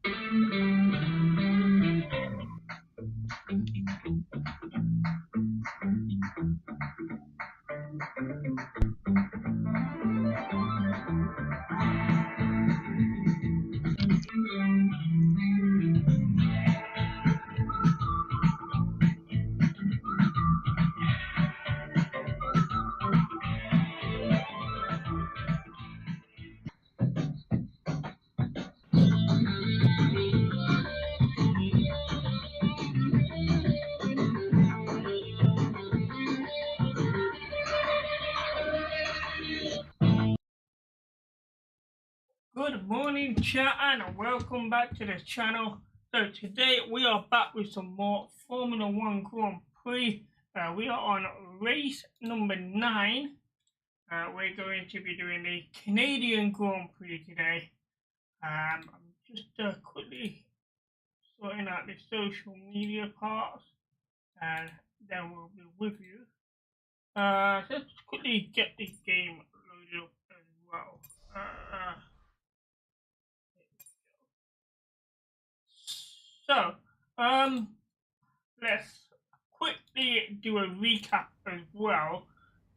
Good morning, chat, and welcome back to the channel. So today we are back with some more Formula One Grand Prix. We are on race number 9. We're going to be doing the Canadian Grand Prix today. I'm just quickly sorting out the social media parts, and then we'll be with you. So let's quickly get the game loaded up as well. So, let's quickly do a recap as well.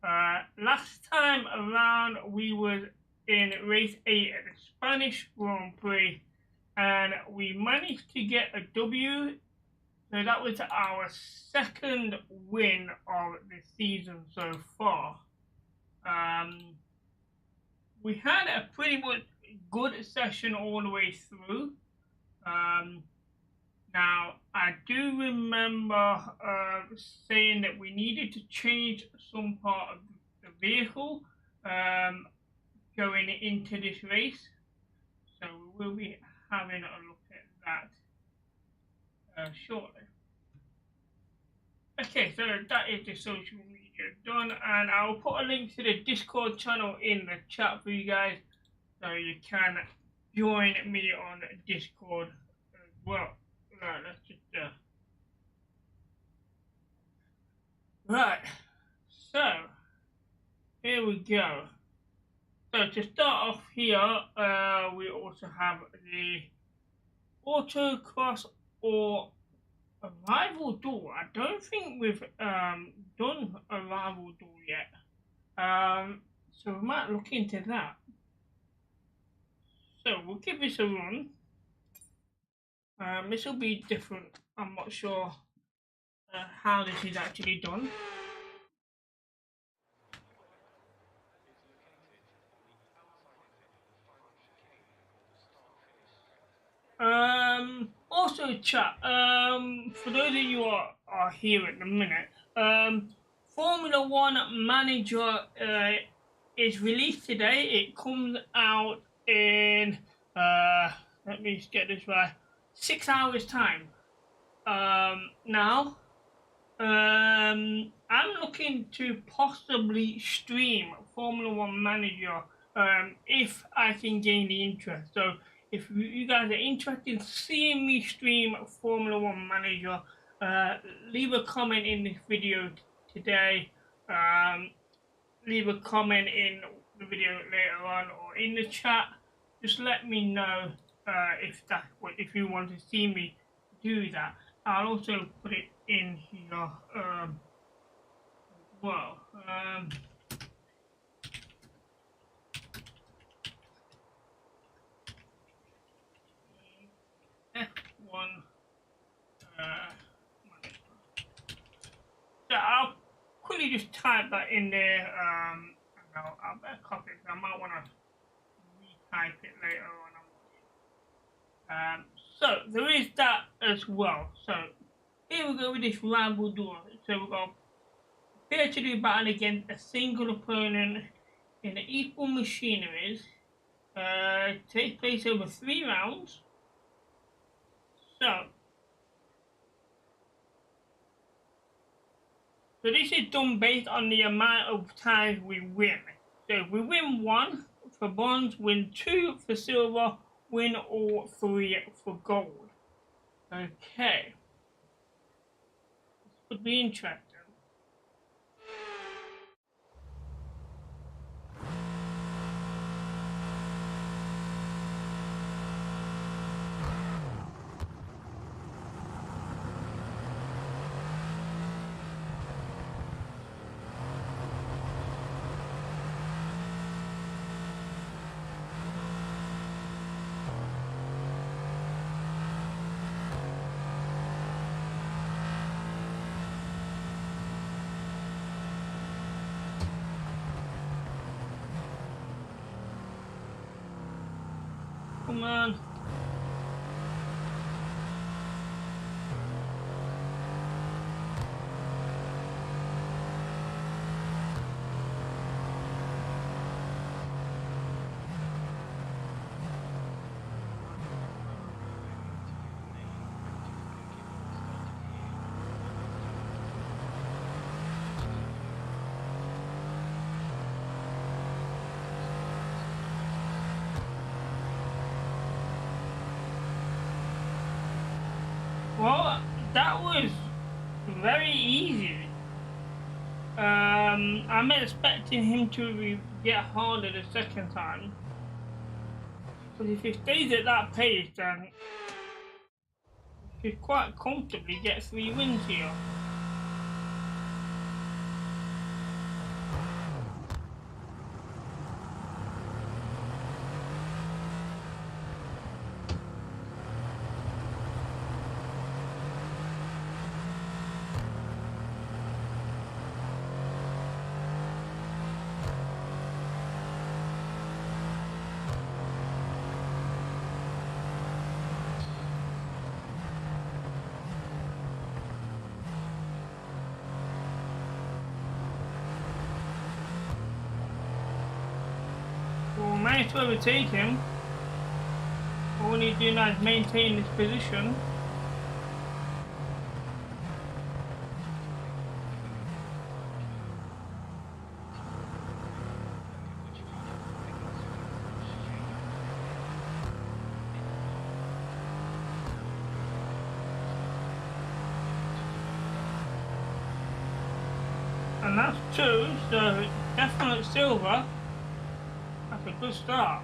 Last time around, we were in race 8 at the Spanish Grand Prix, and we managed to get a W. So that was our second win of the season so far. We had a pretty good session all the way through. Now, I do remember saying that we needed to change some part of the vehicle going into this race. So we will be having a look at that shortly. Okay, so that is the social media done, and I'll put a link to the Discord channel in the chat for you guys, so you can join me on Discord as well. Right, let's just right, so here we go. So to start off here, we also have the autocross or arrival door. I don't think we've done arrival door yet, so we might look into that. So we'll give this a run. This will be different. I'm not sure how this is actually done. Also, chat. For those of you who are here at the minute, Formula One Manager is released today. It comes out in let me just get this right. 6 hours time. Now, I'm looking to possibly stream Formula One Manager if I can gain the interest. So if you guys are interested in seeing me stream Formula One Manager, leave a comment in this video today. Leave a comment in the video later on or in the chat. Just let me know if you want to see me do that. I'll also put it in here as well. F1 so I'll quickly just type that in there. I'll better copy it. I might want to retype it later on. So there is that as well. So here we go with this rival duel. So we've got prepare to do battle against a single opponent in equal machineries. Takes place over 3 rounds. So this is done based on the amount of times we win. So if we win 1 for bronze, win 2 for silver, win all 3 for gold. Okay. This would be interesting. Come on. Well, that was very easy. I'm expecting him to get harder the second time. But if he stays at that pace, then he should quite comfortably get 3 wins here. We'll manage to overtake him. All we need to do now is maintain this position. And that's 2, so definite silver. That's a good start.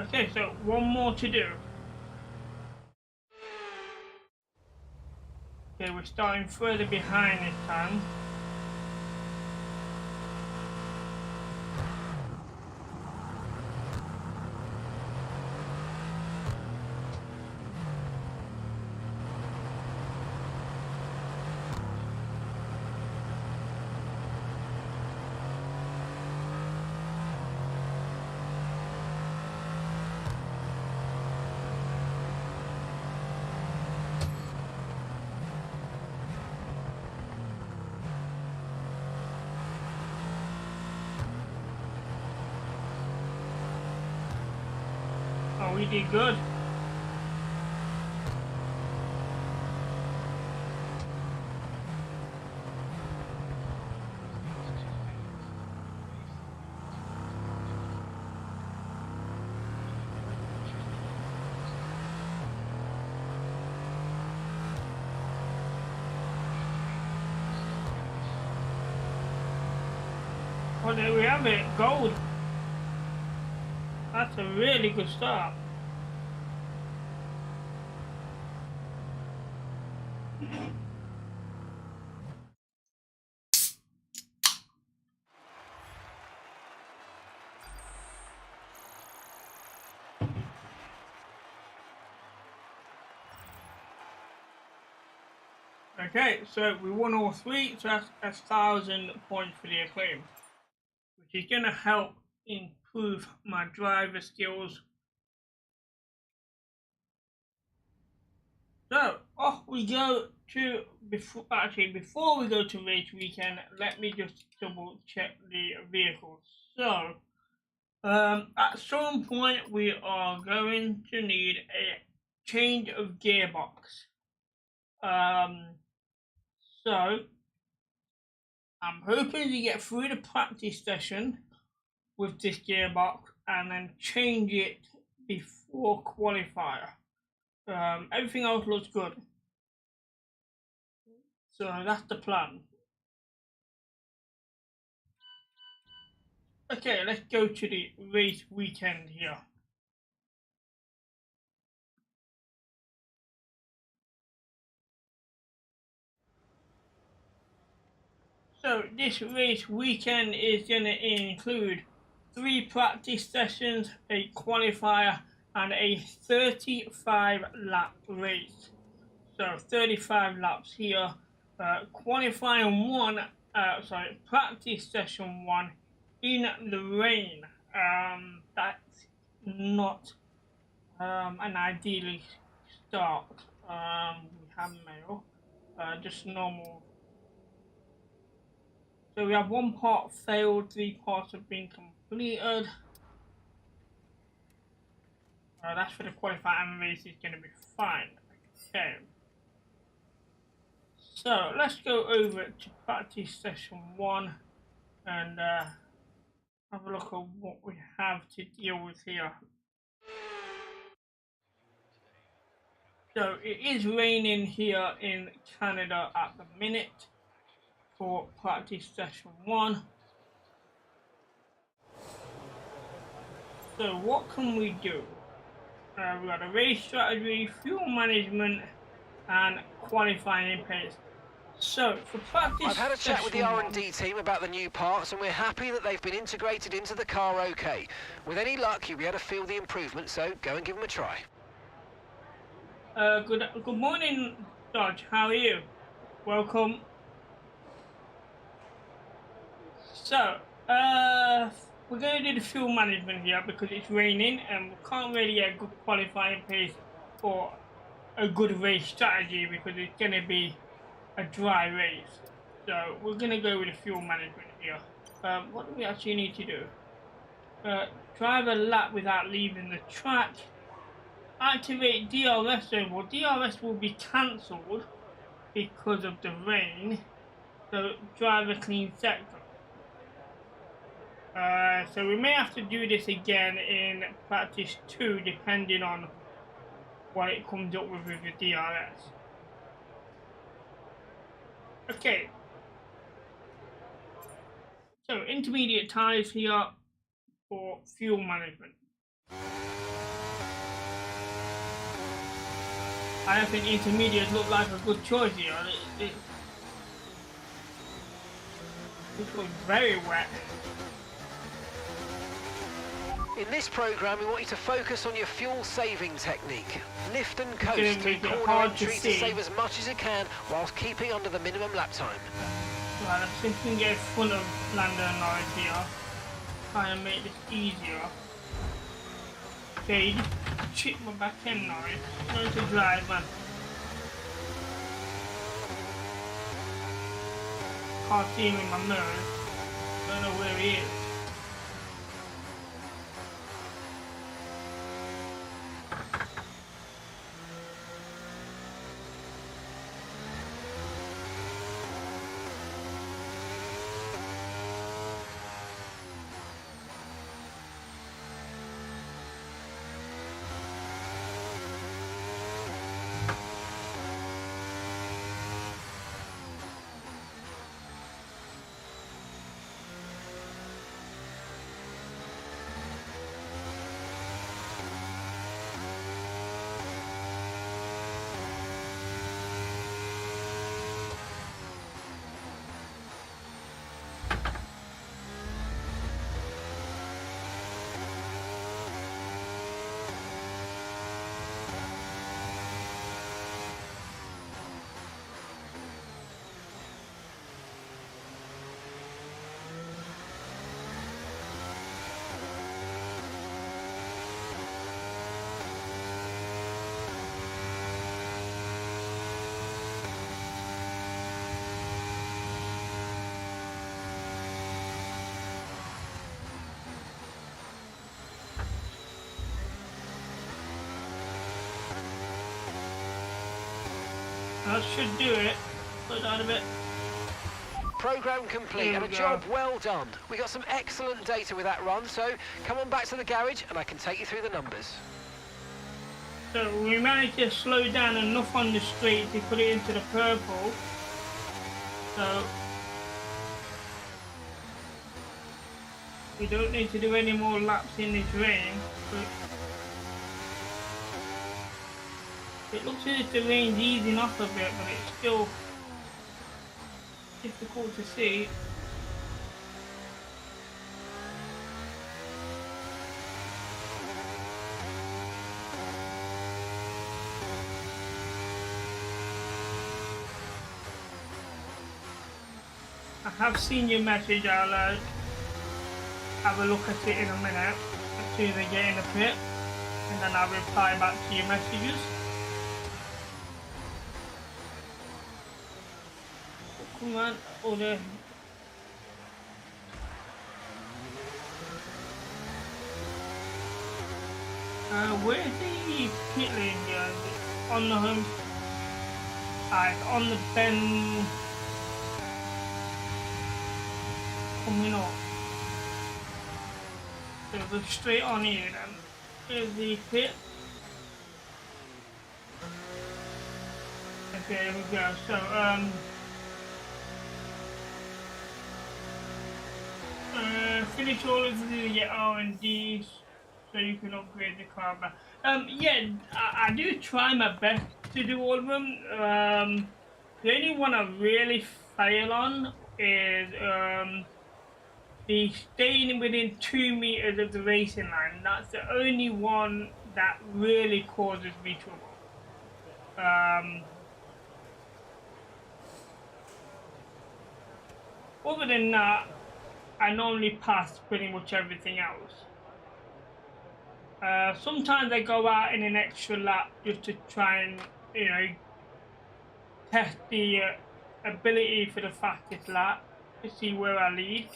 Okay, so 1 more to do. Okay, we're starting further behind this time. Oh, we did good. Well, there we have it, gold. That's a really good start. Okay, so we won all 3, so that's 1,000 points for the acclaim, which is going to help improve my driver skills. So off we go to before we go to race weekend, let me just double check the vehicles. So at some point we are going to need a change of gearbox. So I'm hoping to get through the practice session with this gearbox and then change it before qualifier. Everything else looks good. So that's the plan. Okay, let's go to the race weekend here. So this race weekend is going to include 3 practice sessions, a qualifier and a 35 lap race. So 35 laps here. Qualifying one, practice session one in the rain. That's not an ideal start. We have mail, just normal. So we have one part failed, 3 parts have been completed. That's for the qualifier and race is going to be fine. Okay. So let's go over to practice session one and have a look at what we have to deal with here. So it is raining here in Canada at the minute for practice session one. So what can we do? We've got a race strategy, fuel management, and qualifying pace. So for practice, I've had a chat with the R&D team about the new parts, and we're happy that they've been integrated into the car okay. With any luck, you'll be able to feel the improvement, so go and give them a try. Good morning, Dodge. How are you? Welcome. So, we're going to do the fuel management here because it's raining and we can't really get a good qualifying pace for a good race strategy because it's going to be a dry race. So, we're going to go with the fuel management here. What do we actually need to do? Drive a lap without leaving the track. Activate DRS zone. Well, DRS will be cancelled because of the rain. So, drive a clean sector. So we may have to do this again in practice 2 depending on what it comes up with the DRS. Okay. So intermediate tyres here for fuel management. I don't think intermediates look like a good choice here. It looks very wet. In this programme, we want you to focus on your fuel-saving technique. Lift and coast through corner entries to save as much as you can whilst keeping under the minimum lap time. Right, let's see if we can get in front of Lando and Norris here. Try and make this easier. Okay, you just chip my back end, Norris. Going to drive, man. Can't see him in my mirrors. Don't know where he is. That should do it. Put down a bit. Programme complete and a job well done. We got some excellent data with that run, so come on back to the garage and I can take you through the numbers. So we managed to slow down enough on the straight to put it into the purple. So we don't need to do any more laps in this rain. But it looks as if the rain's easing off a bit, but it's still difficult to see. have seen your message. I'll have a look at it in a minute as soon as I get in the pit, and then I'll reply back to your messages. Come on, order. Where's the pit lane here? On the home side, on the bend coming up. So go straight on here then. Here's the pit. Okay, here we go. So finish all of the R&Ds so you can upgrade the car back. Yeah, I do try my best to do all of them. The only one I really fail on is the staying within 2 meters of the racing line. That's the only one that really causes me trouble. Other than that, I normally pass pretty much everything else. Sometimes I go out in an extra lap just to try and, you know, test the ability for the fastest lap to see where I lead.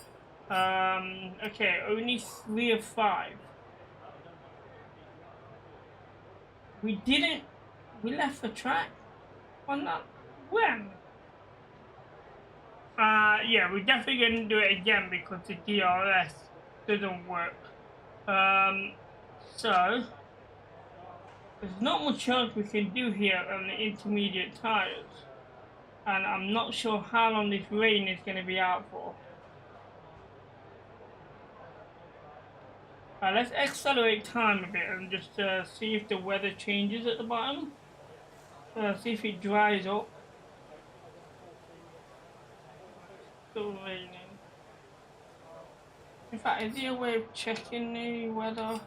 Okay, only 3 of 5. We left the track on that. When? Yeah, we're definitely going to do it again because the DRS doesn't work. So, there's not much else we can do here on the intermediate tyres. And I'm not sure how long this rain is going to be out for. Let's accelerate time a bit and just see if the weather changes at the bottom. See if it dries up. Still raining. In fact, is there a way of checking the weather?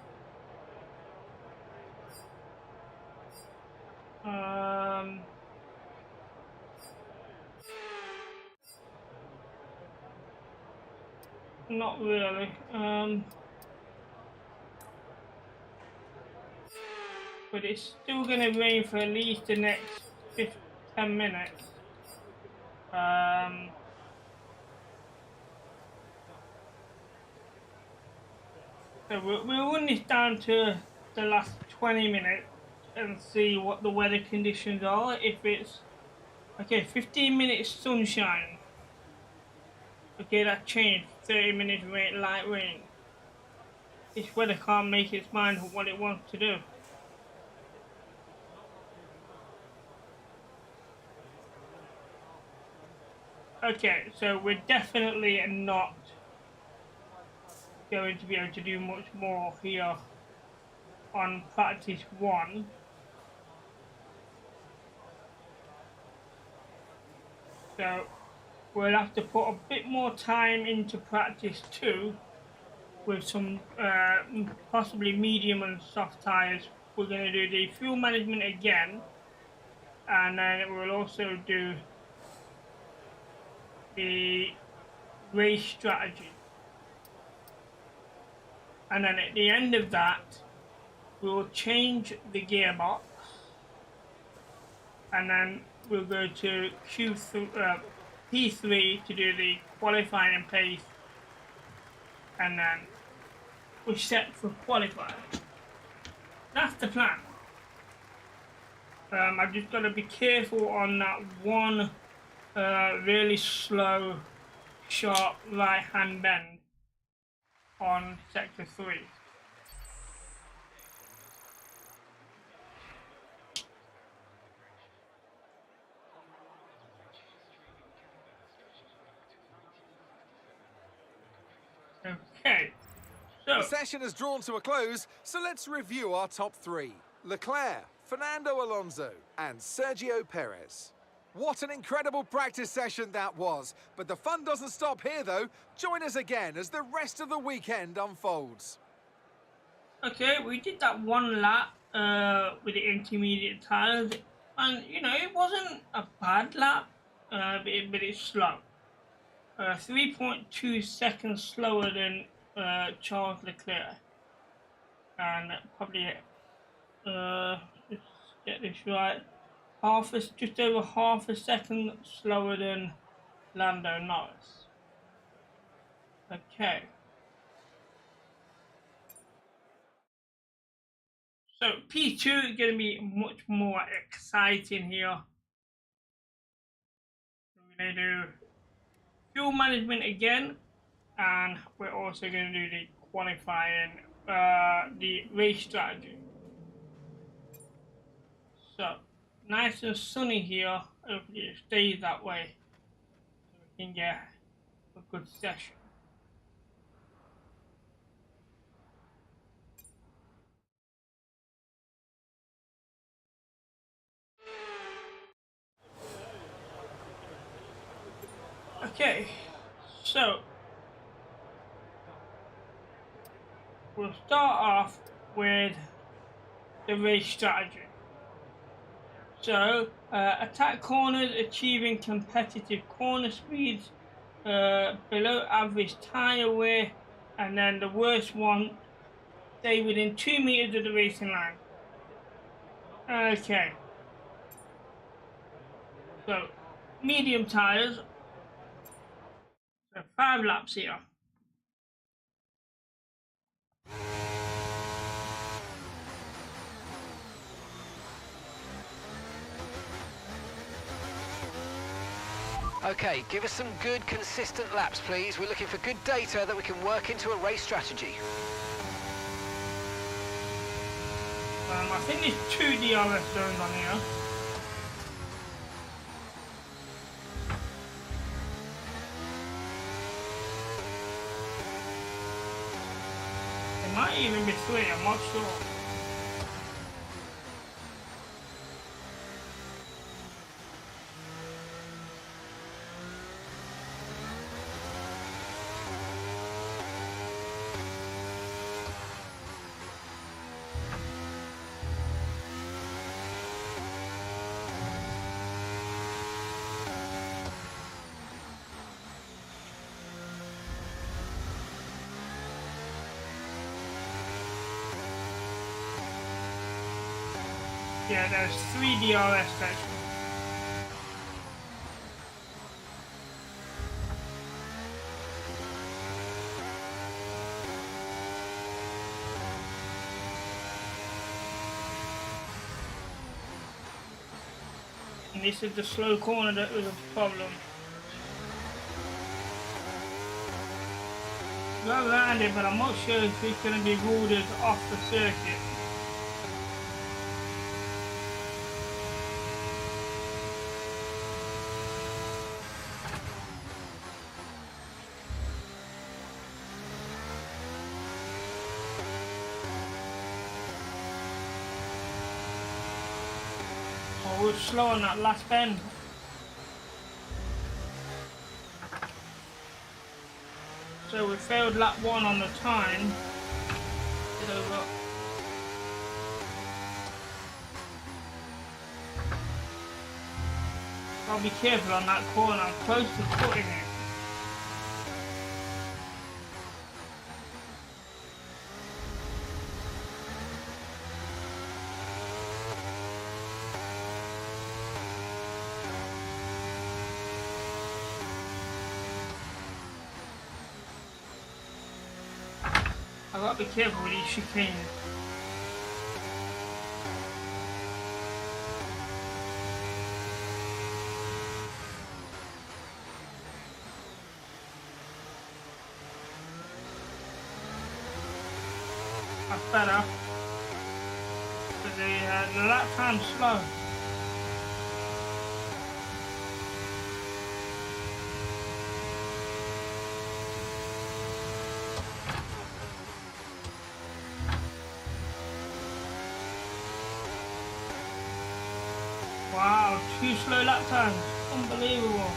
Not really. But it's still gonna rain for at least the next 10 minutes. So we'll run this down to the last 20 minutes and see what the weather conditions are. If it's okay, 15 minutes sunshine. Okay, that changed. 30 minutes rain, light rain. This weather can't make its mind what it wants to do. Okay, so we're definitely not going to be able to do much more here on practice 1. So we'll have to put a bit more time into practice 2 with some possibly medium and soft tyres. We're going to do the fuel management again, and then we'll also do the race strategy. And then at the end of that, we'll change the gearbox, and then we'll go to P3 to do the qualifying and pace, and then we're set for qualifying. That's the plan. I've just got to be careful on that one really slow, sharp right-hand bend on sector 3. Okay, so the session has drawn to a close, so let's review our top 3. Leclerc, Fernando Alonso and Sergio Perez. What an incredible practice session that was, but the fun doesn't stop here though. Join us again as the rest of the weekend unfolds. Okay, we did that one lap with the intermediate tyres, and you know, it wasn't a bad lap, but it's slow. 3.2 seconds slower than Charles Leclerc, and probably let's get this right, just over half a second slower than Lando Norris. Okay. So P2 is going to be much more exciting here. We're going to do fuel management again, and we're also going to do the qualifying, the race strategy. So nice and sunny here. Hopefully it stays that way, so we can get a good session. Okay, so we'll start off with the race strategy. So, attack corners, achieving competitive corner speeds, below average tyre wear, and then the worst one, stay within 2 meters of the racing line. Okay. So, medium tyres, so 5 laps here. Okay, give us some good, consistent laps, please. We're looking for good data that we can work into a race strategy. I think there's 2 DRS zones on here. There might even be 3, I'm not sure. Yeah, there's 3 DRS sections. And this is the slow corner that was a problem. Go around it, but I'm not sure if it's going to be ruled as off the circuit. Oh, we're slow on that last bend. So we failed lap 1 on the time. Get over. I'll be careful on that corner, I'm close to cutting it. I've got to be careful with these chicanes. That's better. But the lap time's slow. Wow, 2 slow lap times. Unbelievable.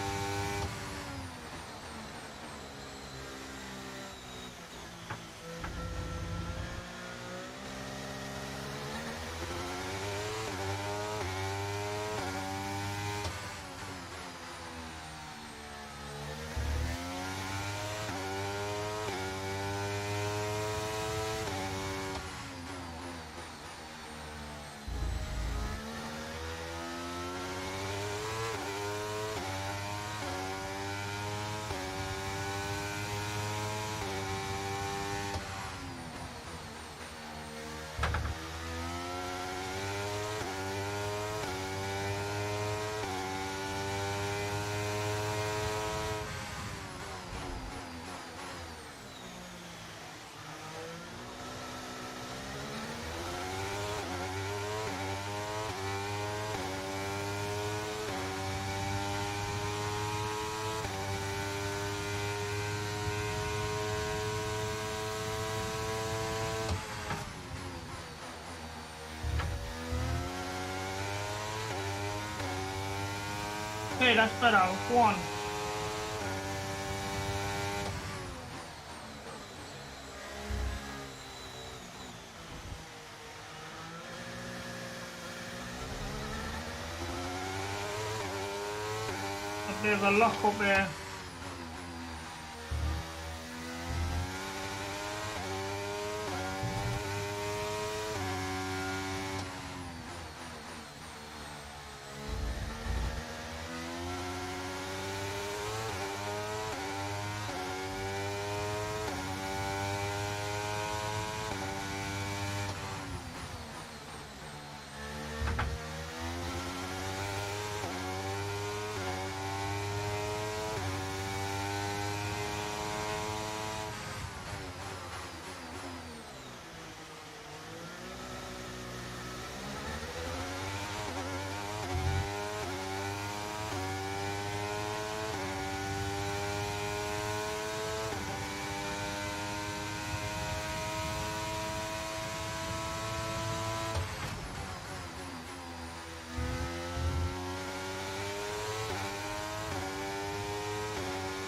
Okay, that's better. One. A bit of a lock up there.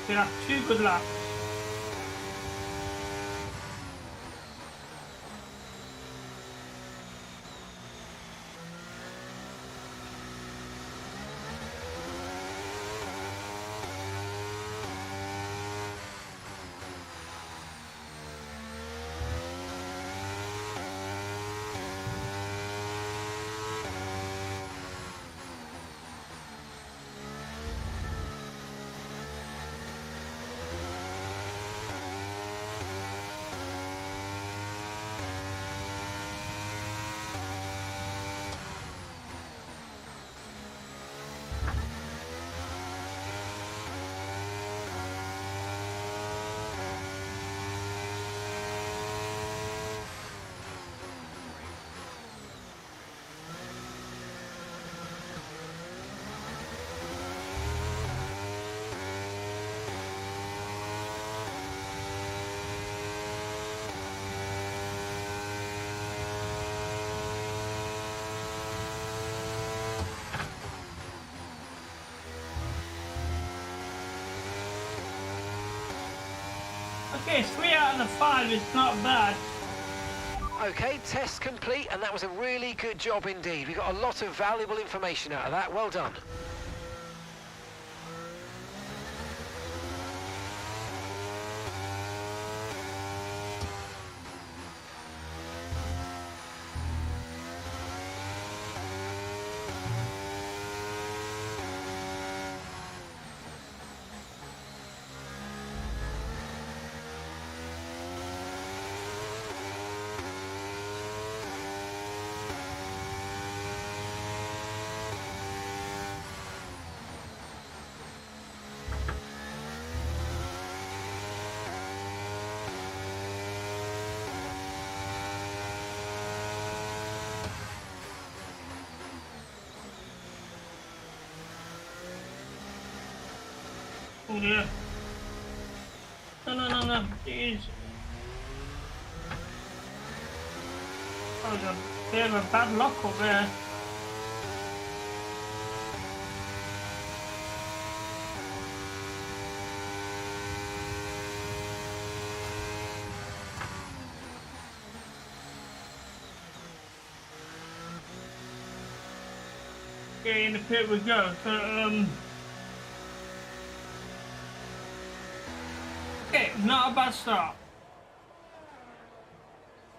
Okay, that's 2 good laps. Okay, 3 out of the 5 is not bad. Okay, test complete, and that was a really good job indeed. We got a lot of valuable information out of that. Well done. Oh dear. No. Jeez. That was a bit of a bad lock up there. Okay, in the pit we go. So, okay, not a bad start.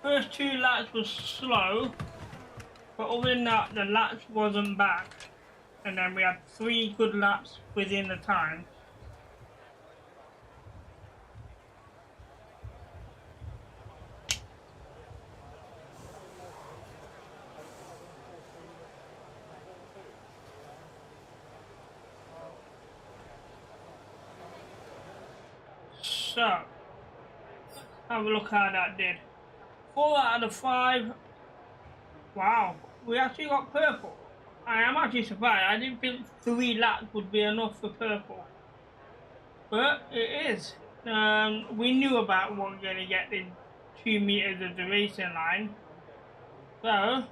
First 2 laps was slow, but other than that, the laps wasn't bad. And then we had 3 good laps within the time. So, have a look how that did. 4 out of the 5. Wow, we actually got purple. I am actually surprised. I didn't think 3 laps would be enough for purple. But it is. We knew about what we're going to get in 2 meters of the racing line. So,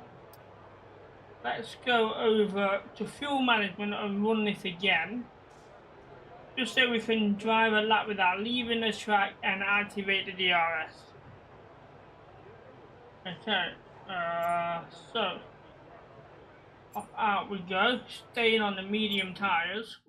let's go over to fuel management and run this again. Just so we can drive a lap without leaving the track and activate the DRS. Okay, so off out we go, staying on the medium tyres.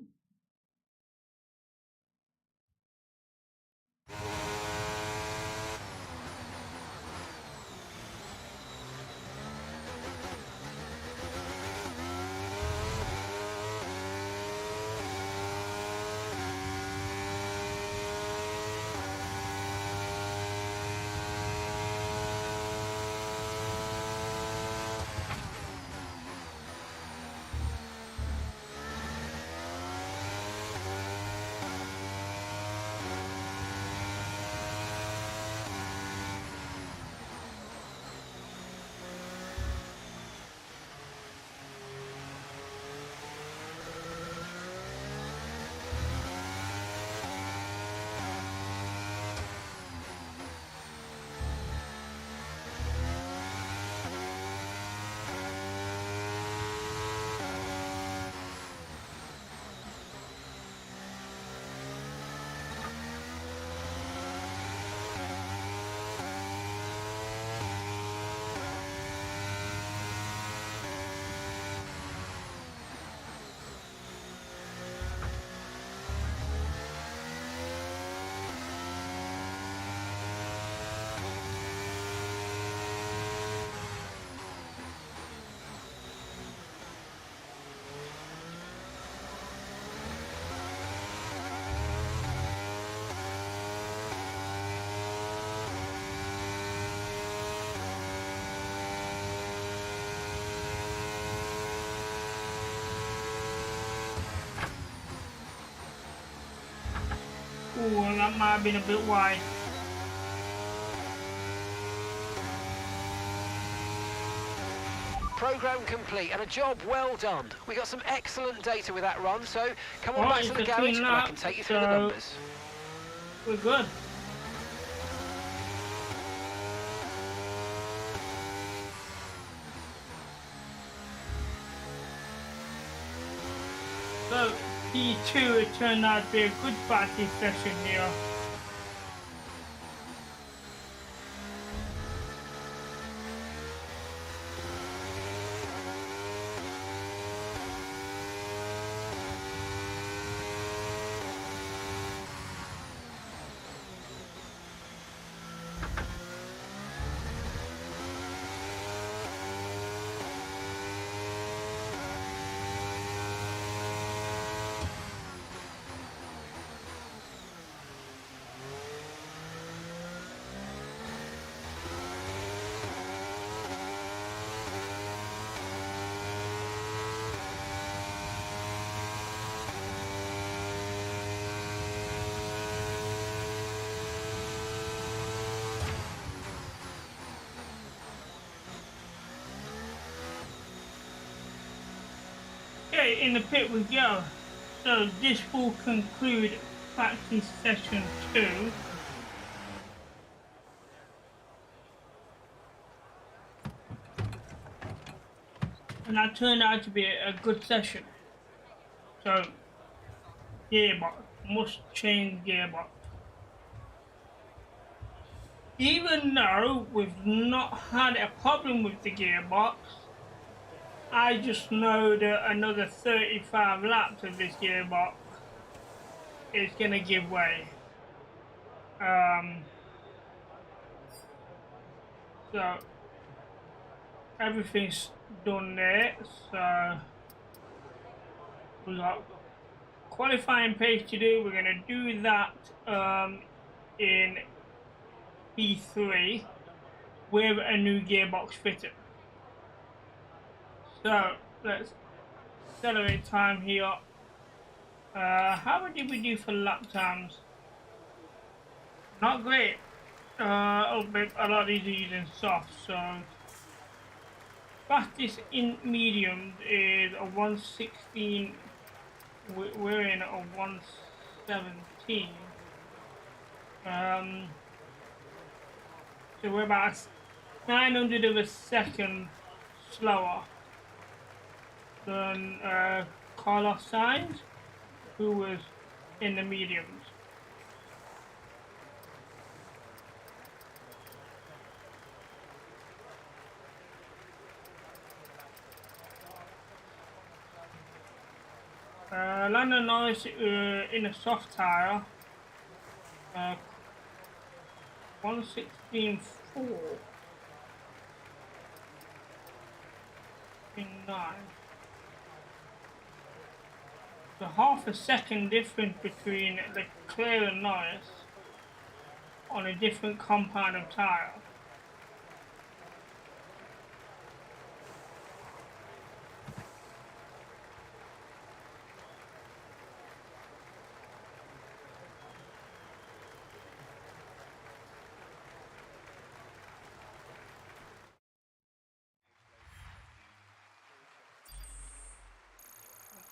Ooh, that might have been a bit wide. Program complete and a job well done. We got some excellent data with that run, so come on back to the garage and I can take you through the numbers. We're good. So P2, it turned out to be a good practice session here. Okay, in the pit we go. So this will conclude practice session 2. And that turned out to be a good session. So, gearbox, must change gearbox. Even though we've not had a problem with the gearbox, I just know that another 35 laps of this gearbox is going to give way. So everything's done there. So we got qualifying pace to do. We're going to do that in P3 with a new gearbox fitted. So let's accelerate time here. How did we do for lap times? Not great. A lot of these are using soft, so fastest in medium is a 116. We're in a 117. So we're about 900 of a second slower than Carlos Sainz, who was in the mediums. Lando Norris in a soft tyre, 1:16.4 in 9. So half a second difference between Leclerc and Norris on a different compound of tyre.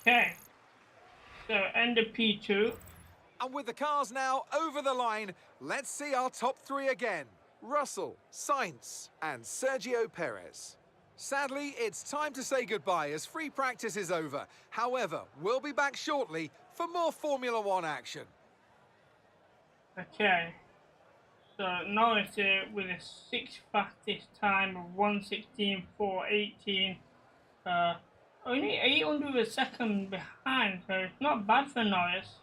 Okay, so end of P2. And with the cars now over the line, let's see our top three again. Russell, Sainz, and Sergio Perez. Sadly, it's time to say goodbye as free practice is over. However, we'll be back shortly for more Formula One action. Okay, so Norris with a 6th fastest time of 1:16.4.18. Only 800 of a second behind, so it's not bad for Norris.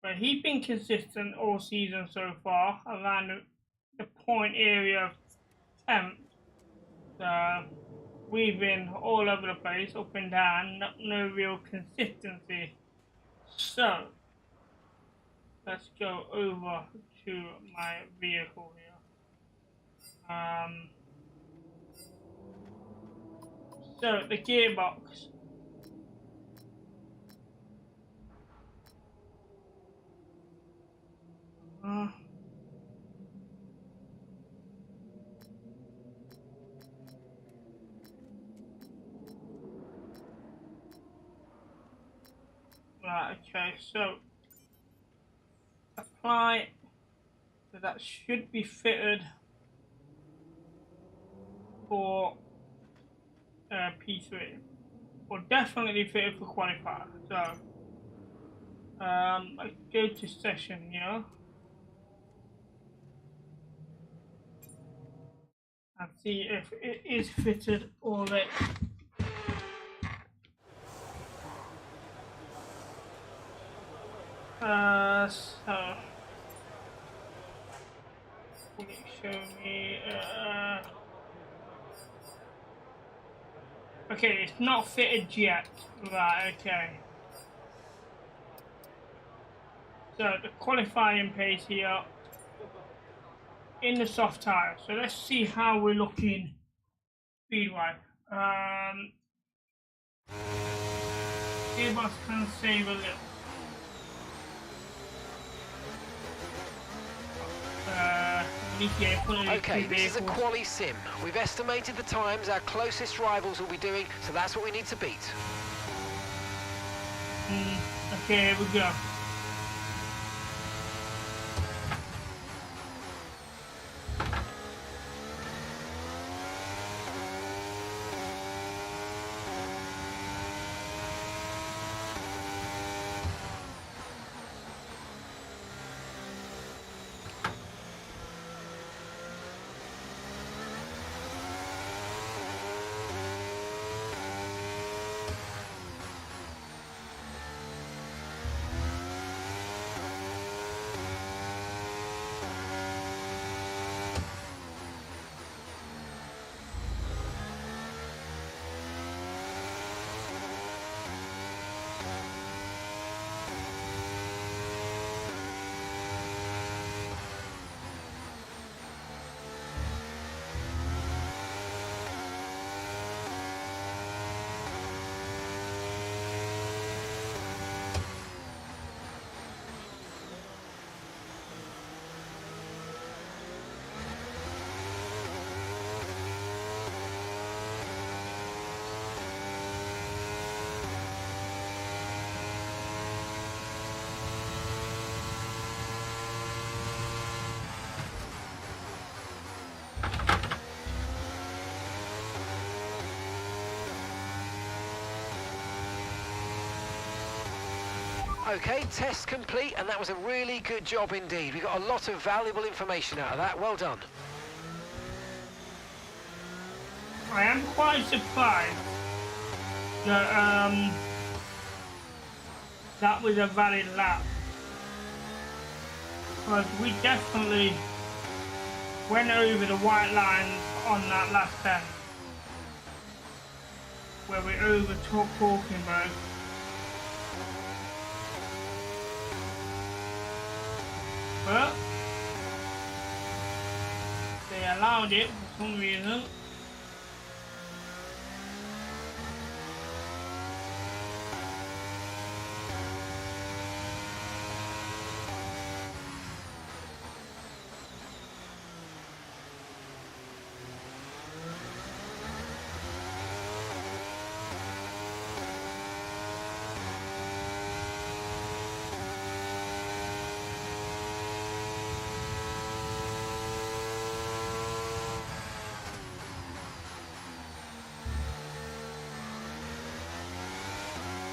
But he's been consistent all season so far, around the point area of 10th. We've been all over the place, up and down, no real consistency. So, let's go over to my vehicle here. So, the gearbox. Right, okay, so apply, so that should be fitted for P3, or definitely fitted for qualifier. So I go to session here and see if it is fitted already. So will it show me? Okay, it's not fitted yet. Right, okay. So the qualifying pace here in the soft tyre. So let's see how we're looking speed-wise. Gearbox can save a little. Okay, this is a quali sim. We've estimated the times our closest rivals will be doing, so that's what we need to beat. Okay, here we go. Okay, test complete, and that was a really good job indeed. We got a lot of valuable information out of that. Well done. I am quite surprised that that was a valid lap, because we definitely went over the white lines on that last turn, where we overtook Hawkenberg. But they allowed it for some reason.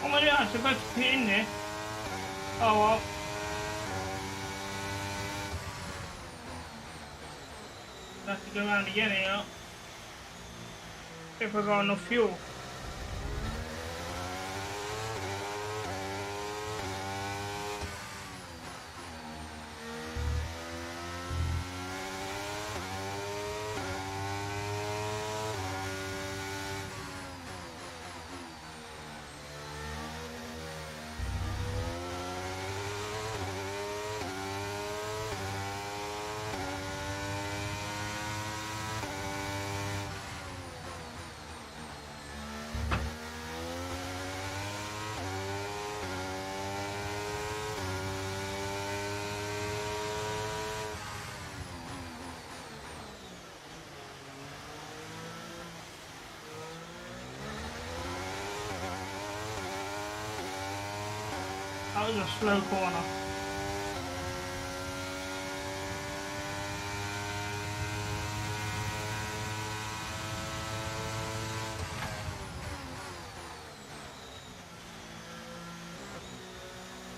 Oh my god, I'm supposed to put in there. Oh well. Have to go around again here. If I got enough fuel. That was a slow corner.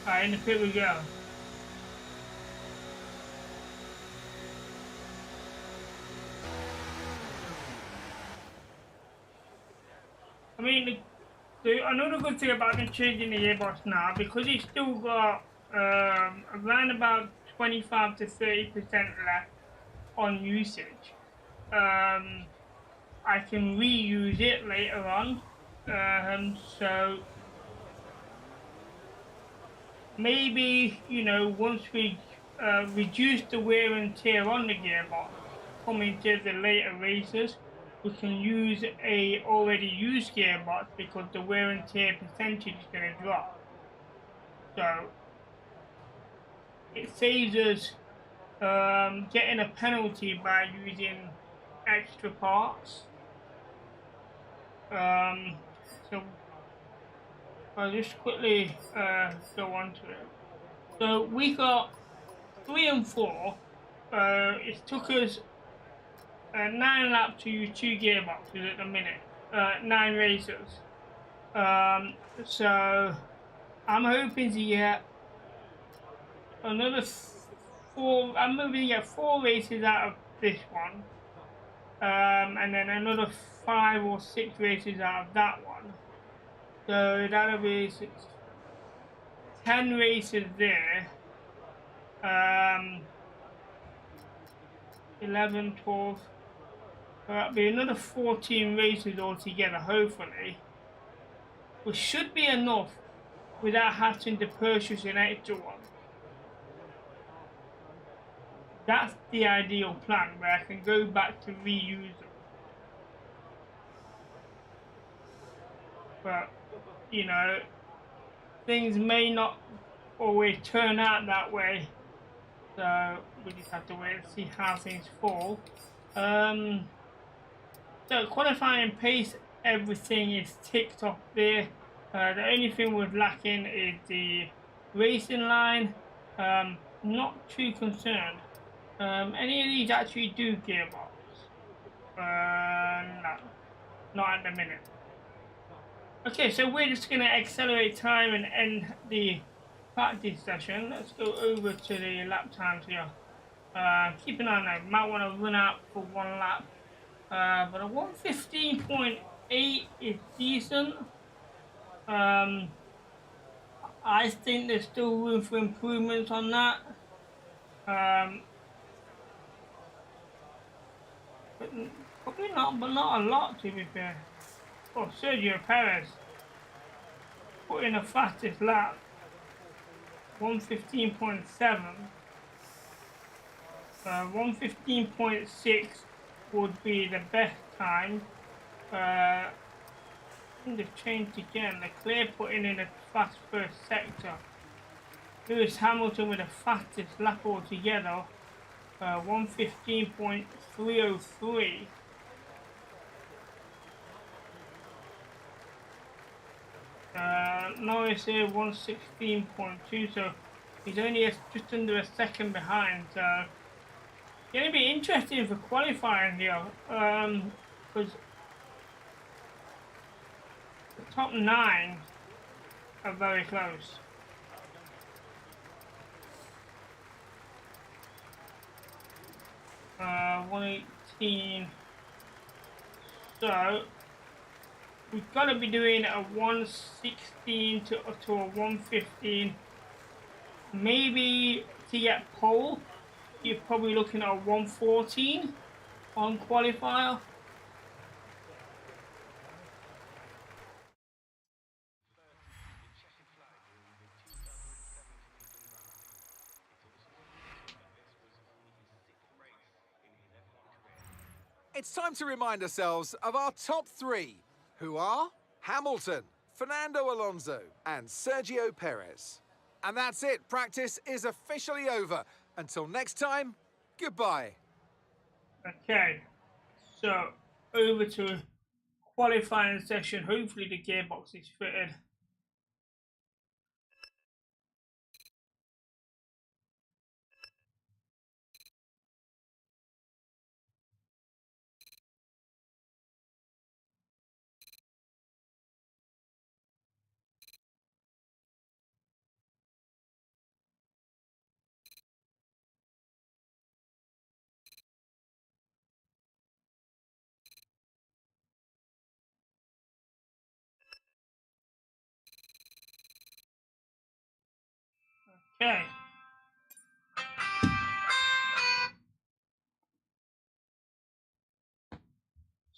Alright, in the pit we go. I mean, another good thing about them changing the gearbox now, because it's still got around about 25 to 30% left on usage, I can reuse it later on. So maybe, you know, once we reduce the wear and tear on the gearbox coming to the later races, we can use a already used gearbox because the wear and tear percentage is going to drop. So it saves us getting a penalty by using extra parts. So I'll just quickly go on to it. So we got 3 and 4. It took us 9 laps to use 2 gearboxes at the minute, 9 races. So I'm hoping to get another 4. I'm hoping to get 4 races out of this one, and then another 5 or 6 races out of that one. So that'll be 10 races there. 11, 12. That'll be another 14 races altogether, hopefully. Which should be enough without having to purchase an extra one. That's the ideal plan, where I can go back to reuse them. But, you know, things may not always turn out that way. So we just have to wait and see how things fall. So qualifying pace, everything is ticked off there. The only thing we're lacking is the racing line. Not too concerned. Any of these actually do gearbox? No, not at the minute. Okay, so we're just going to accelerate time and end the practice session. Let's go over to the lap times here. Keep an eye on that. Might want to run out for one lap. But a 1:15.8 is decent. I think there's still room for improvements on that. But probably not, but not a lot to be fair. Oh, Sergio Perez put in the fastest lap, 1:15.7. 1:15.6 would be the best time. I think they've changed again. Leclerc putting in a fast first sector. Lewis Hamilton with the fastest lap altogether, 1:15.303. Norris here 1:16.2, so he's only just under a second behind. So it's going to be interesting for qualifying here, because the top 9 are very close. Uh, 118. So we've got to be doing a 1:16 to a 1:15. Maybe to get pole, you're probably looking at a 1:14 on qualifier. It's time to remind ourselves of our top 3, who are Hamilton, Fernando Alonso, and Sergio Perez. And that's it. Practice is officially over. Until next time, goodbye. Okay, so over to qualifying session. Hopefully the gearbox is fitted. Okay.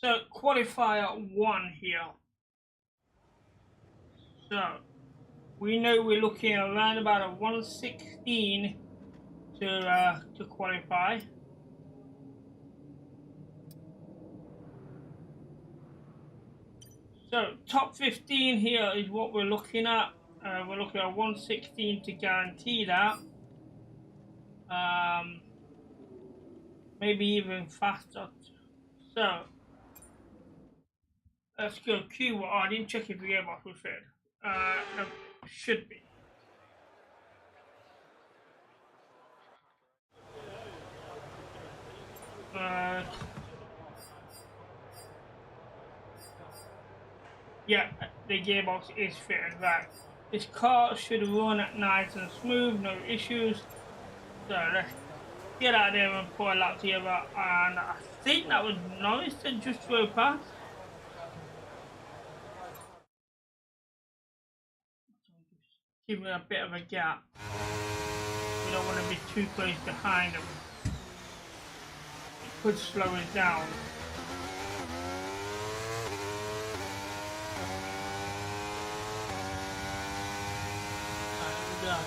So qualifier 1 here. So we know we're looking around about a 1:16 to qualify. So top 15 here is what we're looking at. We're looking at 1:16 to guarantee that. Maybe even faster. So let's go Q1. Oh, I didn't check if the gearbox was fit. No, should be. Yeah, the gearbox is fitted right. This car should run nice and smooth, no issues. So let's get out there and put a lap together. And I think that was Norris that just drove past. Give me a bit of a gap. We don't want to be too close behind him. It could slow us down. And,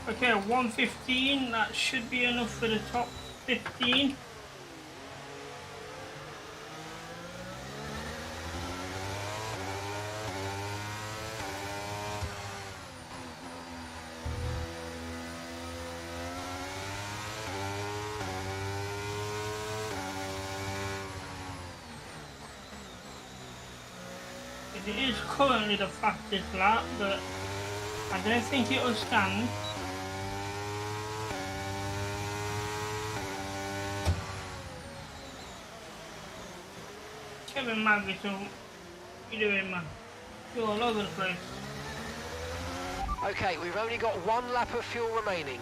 Okay, 115, that should be enough for the top 15. It is currently the fastest lap, but I don't think it will stand. Kevin Magnuson, what you doing, man? You're all over the place. Okay, we've only got 1 lap of fuel remaining.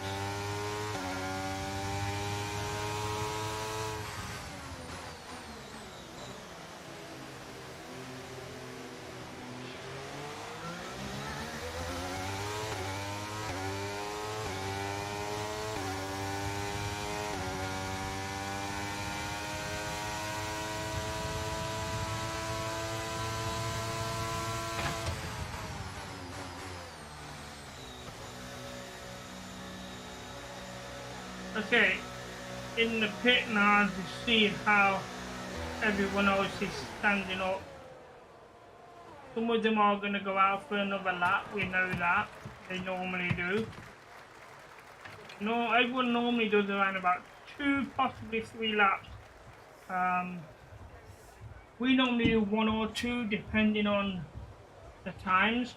Okay, in the pit now to see how everyone else is standing up. Some of them are going to go out for another lap, we know that. They normally do. No, everyone normally does around about 2, possibly 3 laps. We normally do 1 or 2 depending on the times.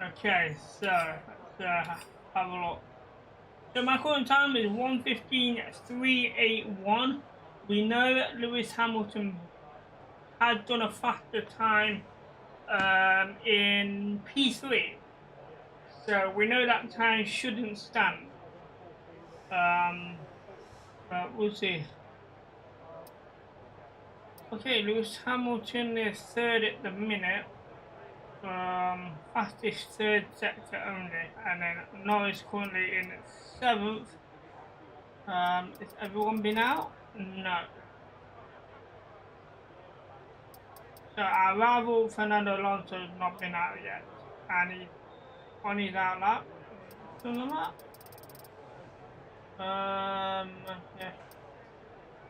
Okay, so let's have a look. So my current time is 1:15.381. We know that Lewis Hamilton has done a faster time in P3, so we know that time shouldn't stand. But we'll see. Okay, Lewis Hamilton is 3rd at the minute. Fastest 3rd sector only, and then Norris currently in 7th. Has everyone been out? No. So our rival Fernando Alonso has not been out yet, and he's on his out lap. Yeah.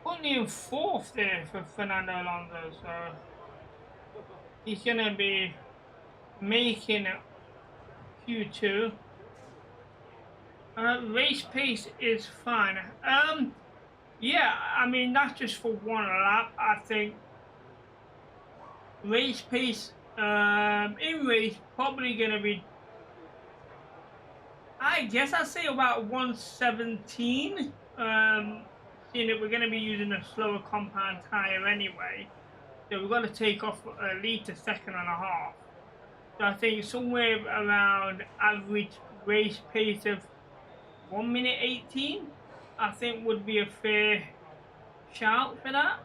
Currently in 4th there for Fernando Alonso, so he's gonna be making Q2. Race pace is fine. Yeah, I mean that's just for 1 lap. I think race pace in race probably gonna be, I guess I'd say about 117. Seeing that we're gonna be using a slower compound tire anyway, so we've got to take off at least a second and a half. So I think somewhere around average race pace of 1:18, I think would be a fair shout for that.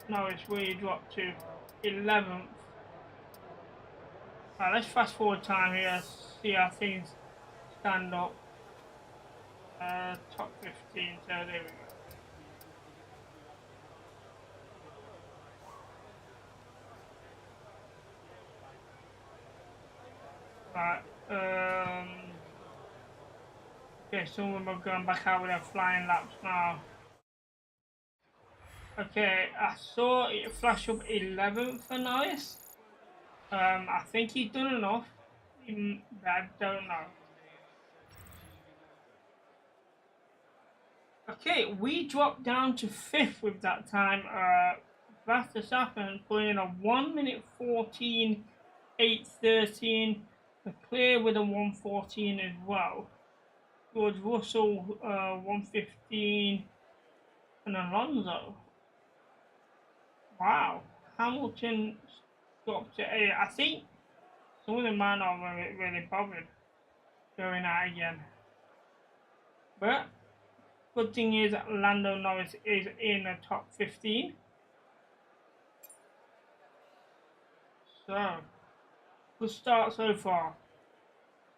No, it's where you drop to 11th. Right, let's fast forward time here, see how things stand up. Top 15, so there we go. Right, okay, some of them are going back out with their flying laps now. Okay, I saw it flash up 11th for Norris. I think he's done enough, but I don't know. Okay, we dropped down to 5th with that time. Verstappen putting in a 1:14.813. Leclerc with a 1:14 as well. George Russell 1:15, and Alonso. Wow, Hamilton dropped to 8. I think some of them might not really bothered going out again. But good thing is Lando Norris is in the top 15. So, good start so far.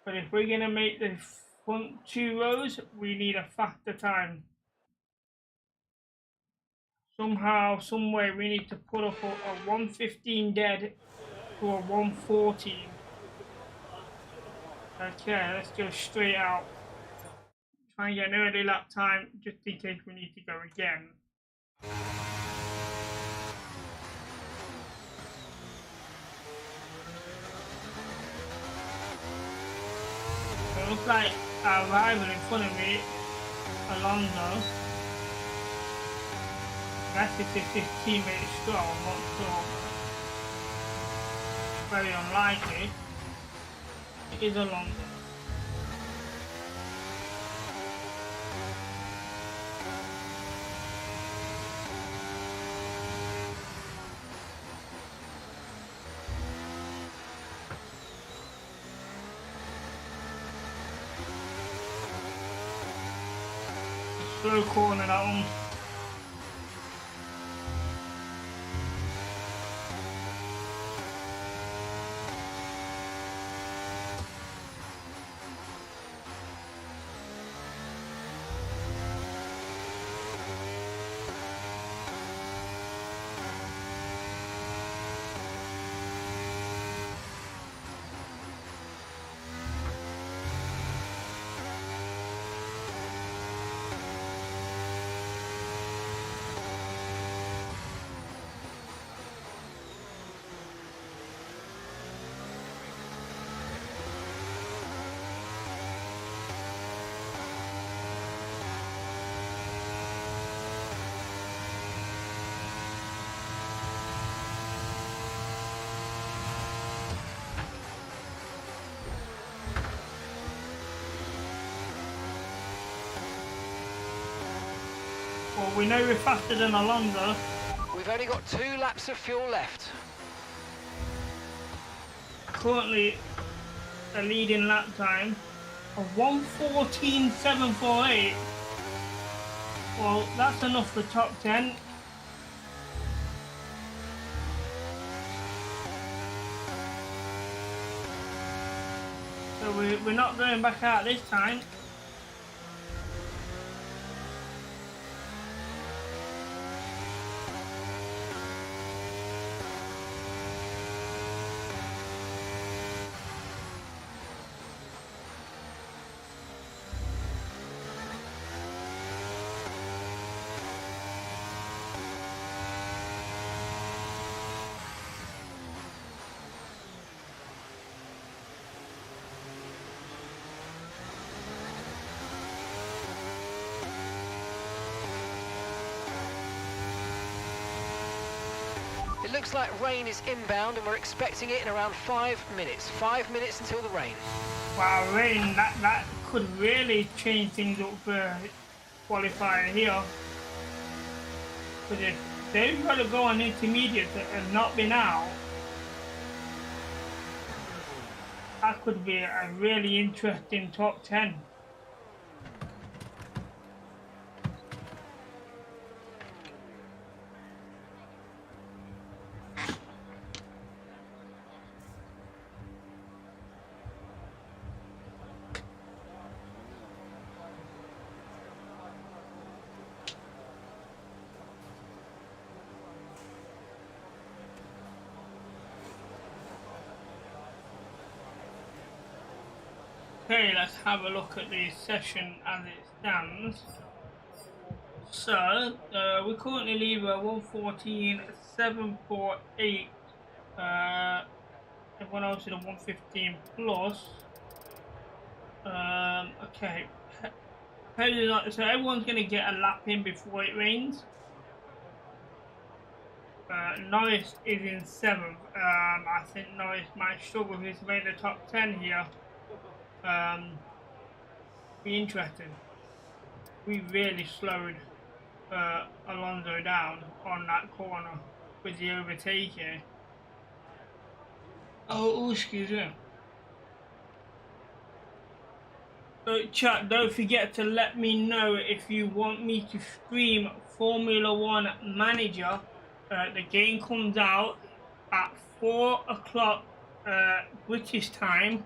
But if we're gonna make the front 2 rows, we need a faster time. Somehow, someway, we need to put up a 1:15 dead to a 1:14. Okay, let's go straight out. Try and get an early lap time just in case we need to go again. So it looks like our rival in front of me, Alonso. Unless it's his teammate Stroll, I'm not sure. Very unlikely. It is Alonso. Slow corner that one. Well, we know we're faster than Alonso. We've only got 2 laps of fuel left. Currently, a leading lap time of 1:14.748. Well, that's enough for top 10. So we're not going back out this time. It looks like rain is inbound and we're expecting it in around 5 minutes. 5 minutes until the rain. Wow, rain, that could really change things up for qualifier here. Because if they've got to go on intermediate and not been out, that could be a really interesting top 10. Okay, let's have a look at the session as it stands. So, we currently leave a 1:14.748. Everyone else in a 1:15 plus. Okay. So everyone's going to get a lap in before it rains. Norris is in 7th. I think Norris might struggle to make the top 10 here. Be interesting. We really slowed Alonso down on that corner with the overtaking. Oh, excuse me. So chat, don't forget to let me know if you want me to stream Formula 1 Manager. The game comes out at 4 o'clock British time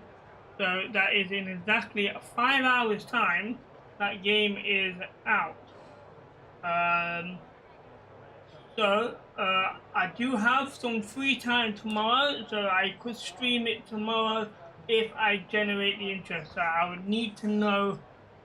So that is in exactly 5 hours time. That game is out. I do have some free time tomorrow, so I could stream it tomorrow if I generate the interest. So I would need to know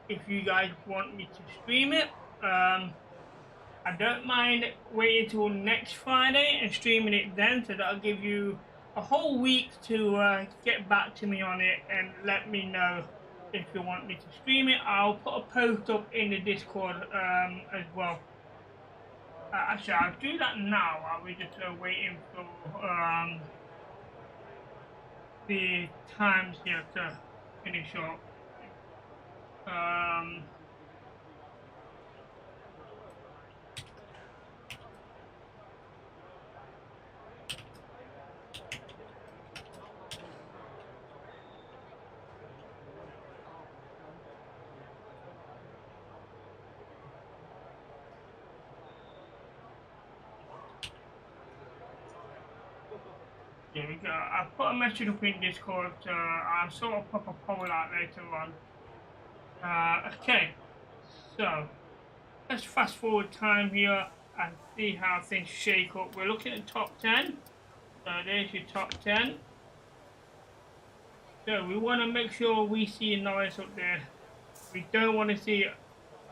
if you guys want me to stream it. I don't mind waiting till next Friday and streaming it then, so that'll give you a whole week to get back to me on it and let me know if you want me to stream it. I'll put a post up in the Discord as well. Actually, I'll do that now while we're just waiting for the times here to finish up. Here we go. I'll put a message up in Discord. I'll sort of pop a poll out later on. Okay, so let's fast forward time here and see how things shake up. We're looking at top 10. So there's your top 10. So we want to make sure we see Norris up there. We don't want to see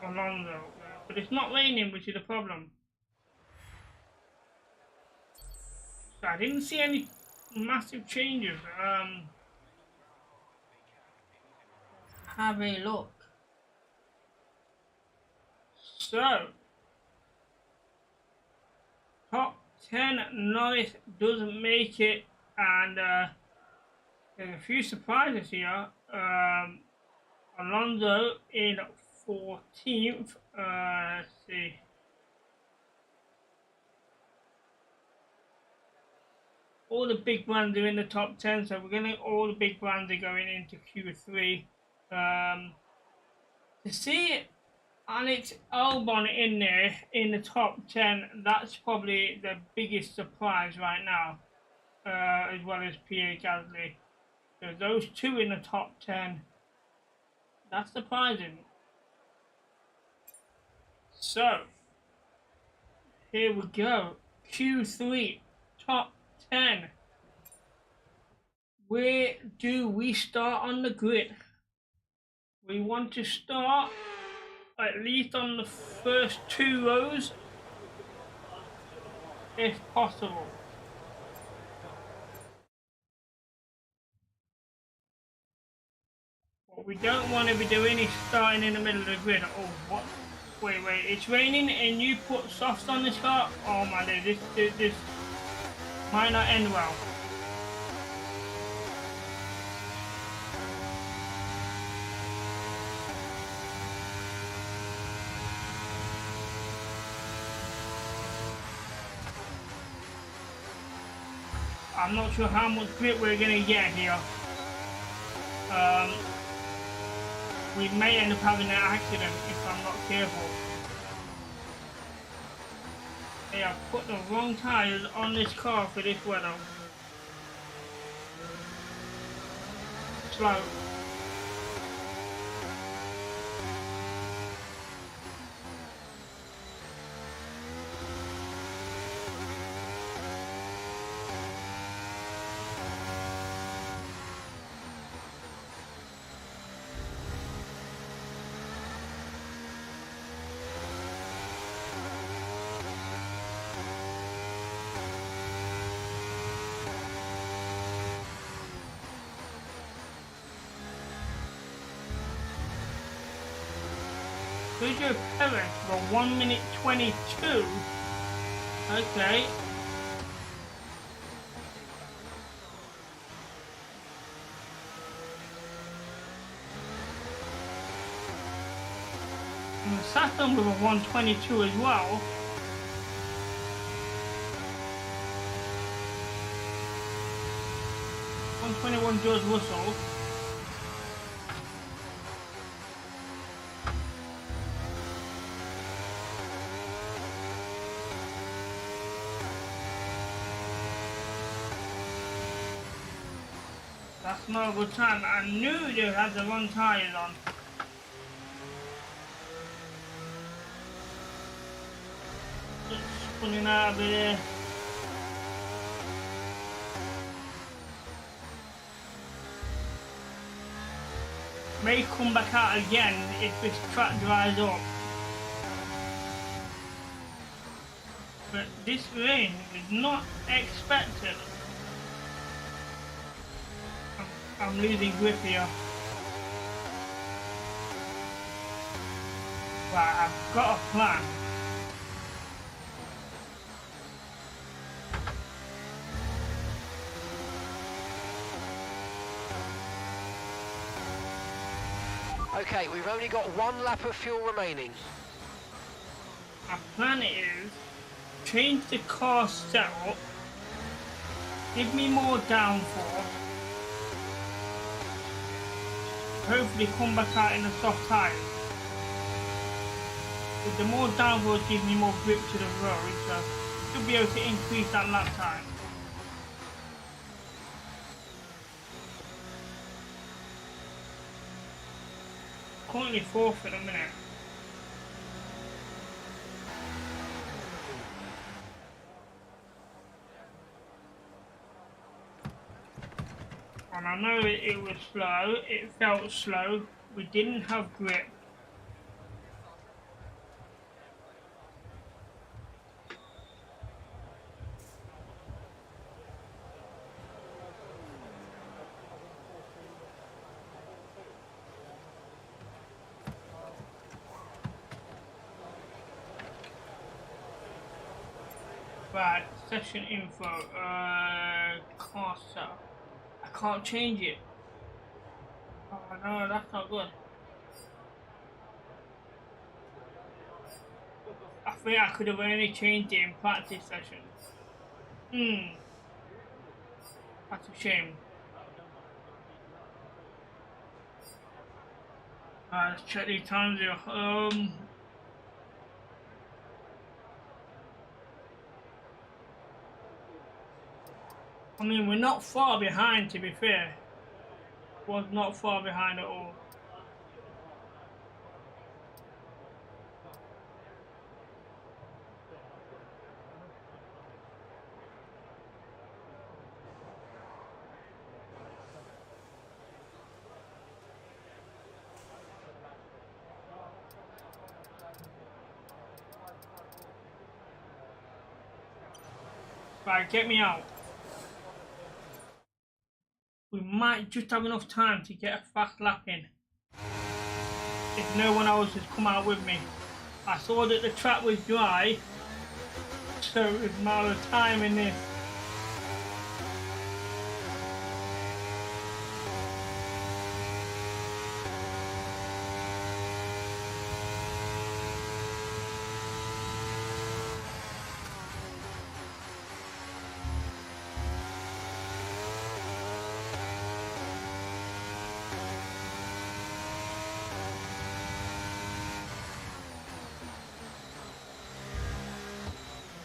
Alonso up there. But it's not raining, which is a problem. So I didn't see any massive changes. Have a look. So top 10 Norris doesn't make it, and there's a few surprises here. Alonso in 14th. Let's see. All the big brands are in the top 10, so we're getting all the big brands are going into Q3. To see Alex Albon in there in the top 10, that's probably the biggest surprise right now, as well as Pierre Gasly. So those two in the top 10, that's surprising. So here we go, Q3 top 10. Where do we start on the grid? We want to start at least on the first 2 rows, if possible. What we don't want to be doing is starting in the middle of the grid. Oh, what? Wait, it's raining and you put softs on this car? Oh my god, this might not end well. I'm not sure how much grip we're gonna get here. We may end up having an accident if I'm not careful. They have put the wrong tyres on this car for this weather. Slow. Sergio Perez for 1 minute 22. Okay. And Saturn with a 122 as well. .121 George Russell. That's not a good time. I knew they had the wrong tyres on. Just spinning out of there. May come back out again if this track dries up. But this rain is not expected. I'm losing grip here. Right, I've got a plan. Okay, we've only got 1 lap of fuel remaining. My plan is change the car setup, give me more downforce, hopefully come back out in the soft tyres. With the more downforce gives me more grip to the road, so I should be able to increase that lap time. Currently 4th at the minute. And I know it was slow, it felt slow, we didn't have grip. Right, session info, car setup. I can't change it. Oh no, that's not good. I think I could have only changed it in practice session. That's a shame. Let's check the times here. I mean, we're not far behind, to be fair. Was not far behind at all. Right, get me out. We might just have enough time to get a fast lap in. If no one else has come out with me. I saw that the track was dry, so it was a matter of time in this.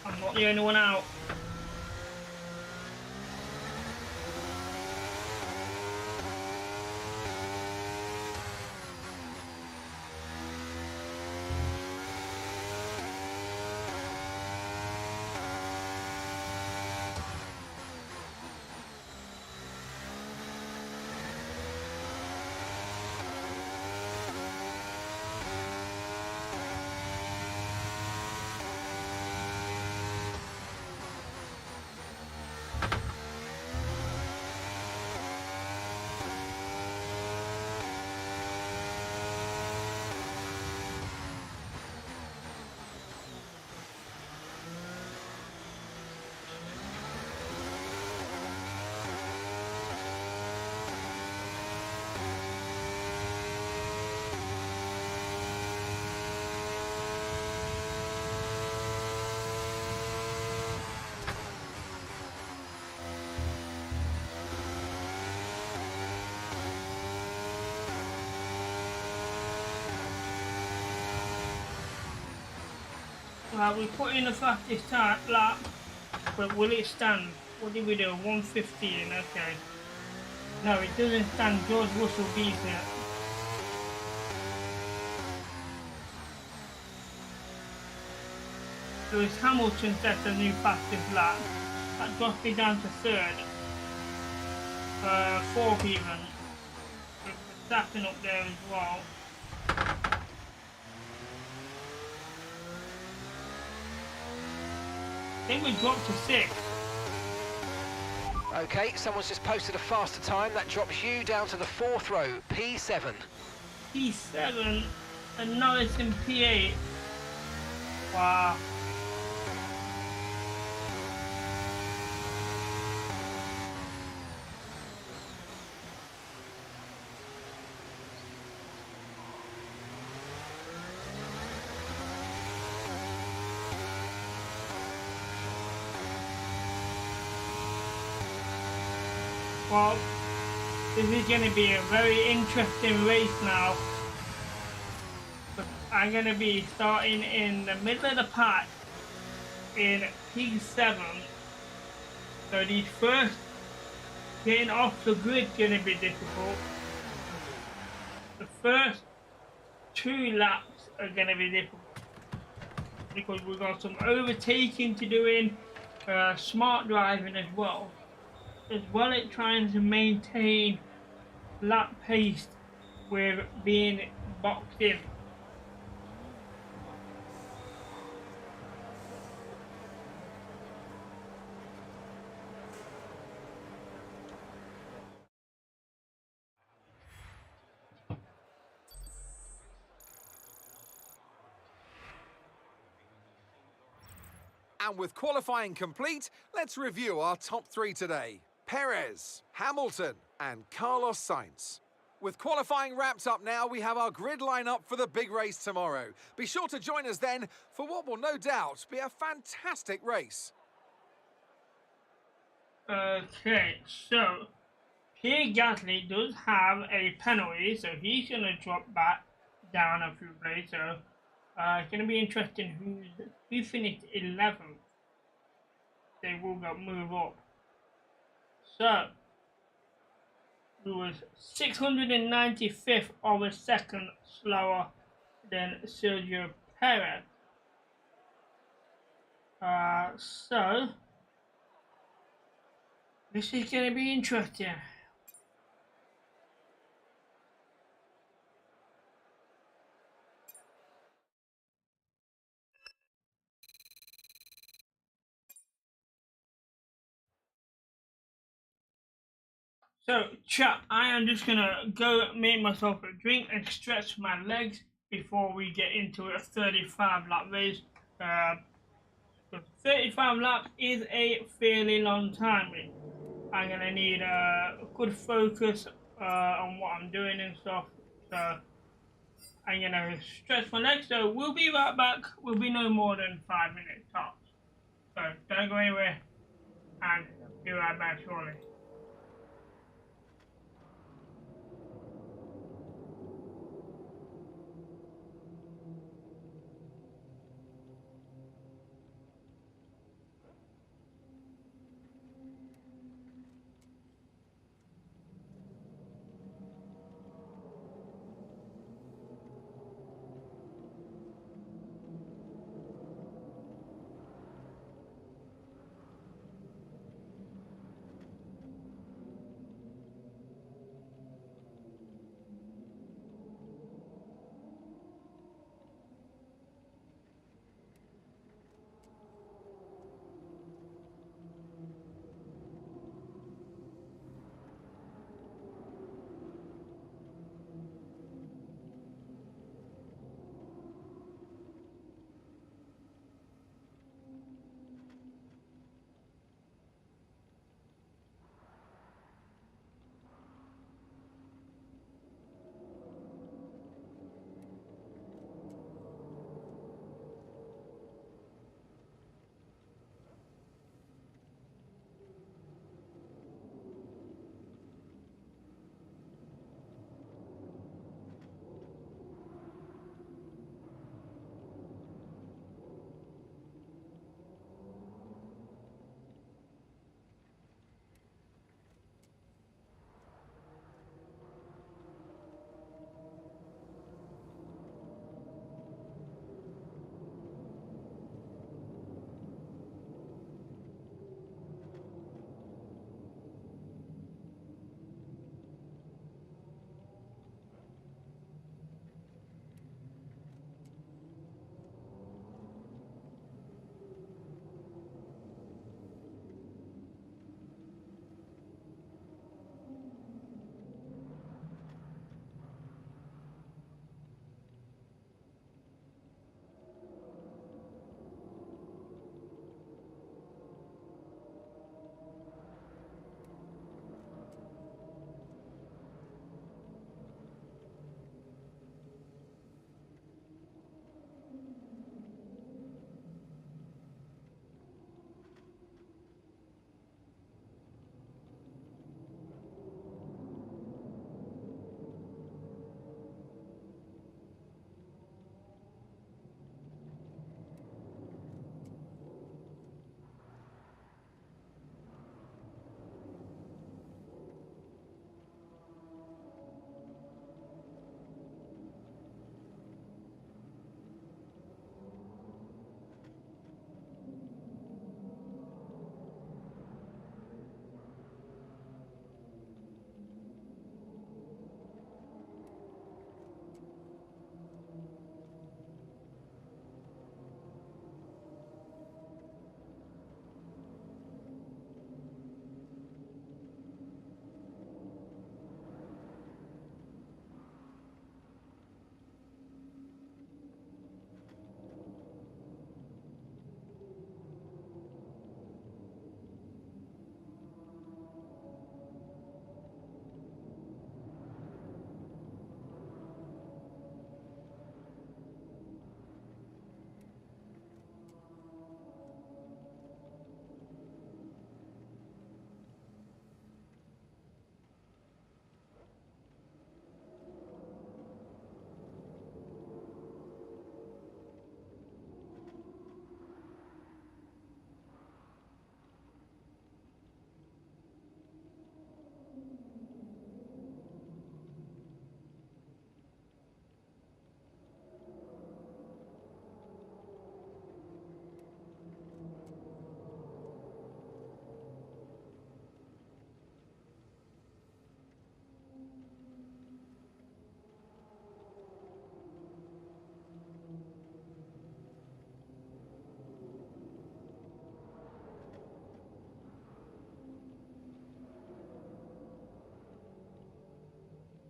I'm not the only one out. Right, we put in the fastest lap, but will it stand? What did we do? 1:15, okay. No, it doesn't stand George Russell beats it. Lewis Hamilton set a new fastest lap. That dropped me down to third. Fourth even. With Verstappen up there as well. I think we dropped to sixth. Okay, someone's just posted a faster time. That drops you down to the 4th row, P7. P7 and Norris in P8. Wow. Well, this is going to be a very interesting race now. But I'm going to be starting in the middle of the pack in P7. So these first getting off the grid going to be difficult. The first 2 laps are going to be difficult because we've got some overtaking to do in, smart driving as well as trying to maintain lap pace with being boxed in. And with qualifying complete, let's review our top 3 today. Perez, Hamilton, and Carlos Sainz. With qualifying wrapped up now, we have our grid lineup for the big race tomorrow. Be sure to join us then for what will no doubt be a fantastic race. Okay, so Pierre Gasly does have a penalty, so he's going to drop back down a few places. So it's going to be interesting who finished 11th. They will move up. So he was 695th of a second slower than Sergio Perez. So this is going to be interesting. So, chat, I am just gonna go make myself a drink and stretch my legs before we get into a 35 lap race. 35 laps is a fairly long time. I'm gonna need a good focus on what I'm doing and stuff. So, I'm gonna stretch my legs. So, we'll be right back. We'll be no more than 5 minutes tops. So, don't go anywhere and be right back shortly.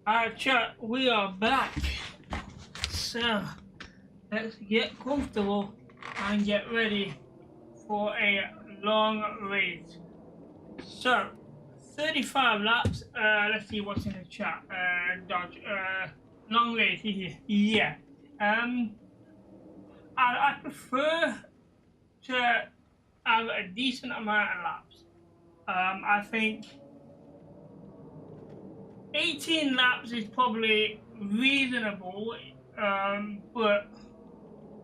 Alright, chat, we are back. So, let's get comfortable and get ready for a long race. So, 35 laps. Let's see what's in the chat. Dodge. Long race. Yeah. I prefer to have a decent amount of laps. I think 18 laps is probably reasonable, but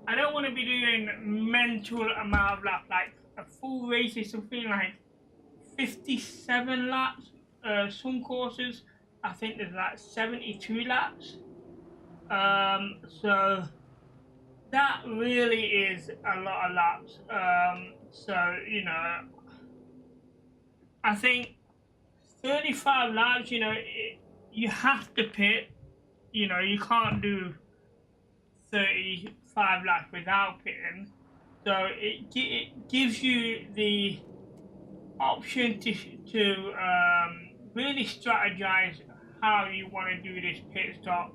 I don't want to be doing mental amount of laps. Like a full race is something like 57 laps. Some courses, I think there's like 72 laps. So that really is a lot of laps. So, you know, I think 35 laps, you know, you have to pit. You know, you can't do 35 laps without pitting. So it gives you the option to really strategize how you want to do this pit stop.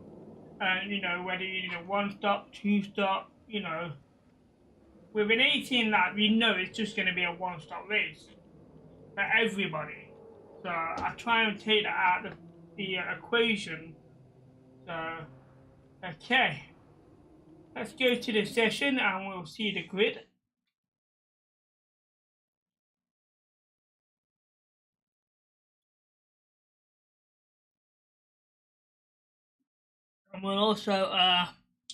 And, you know, whether you need a 1 stop, 2 stop, you know. With an 18 lap, you know it's just going to be a 1 stop race for everybody. So I try and take that out of the equation. So, okay. Let's go to the session and we'll see the grid. And we'll also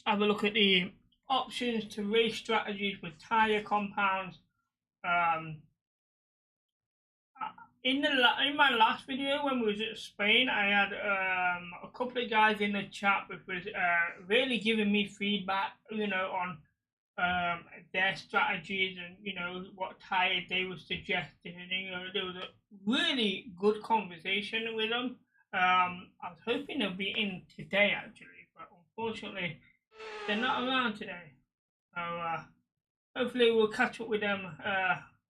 have a look at the options to race strategies with tyre compounds. In my last video when we was at Spain, I had a couple of guys in the chat which was really giving me feedback, you know, on their strategies and, you know, what tyre they were suggesting. And, you know, there was a really good conversation with them. I was hoping they'll be in today actually, but unfortunately they're not around today. So hopefully we'll catch up with them.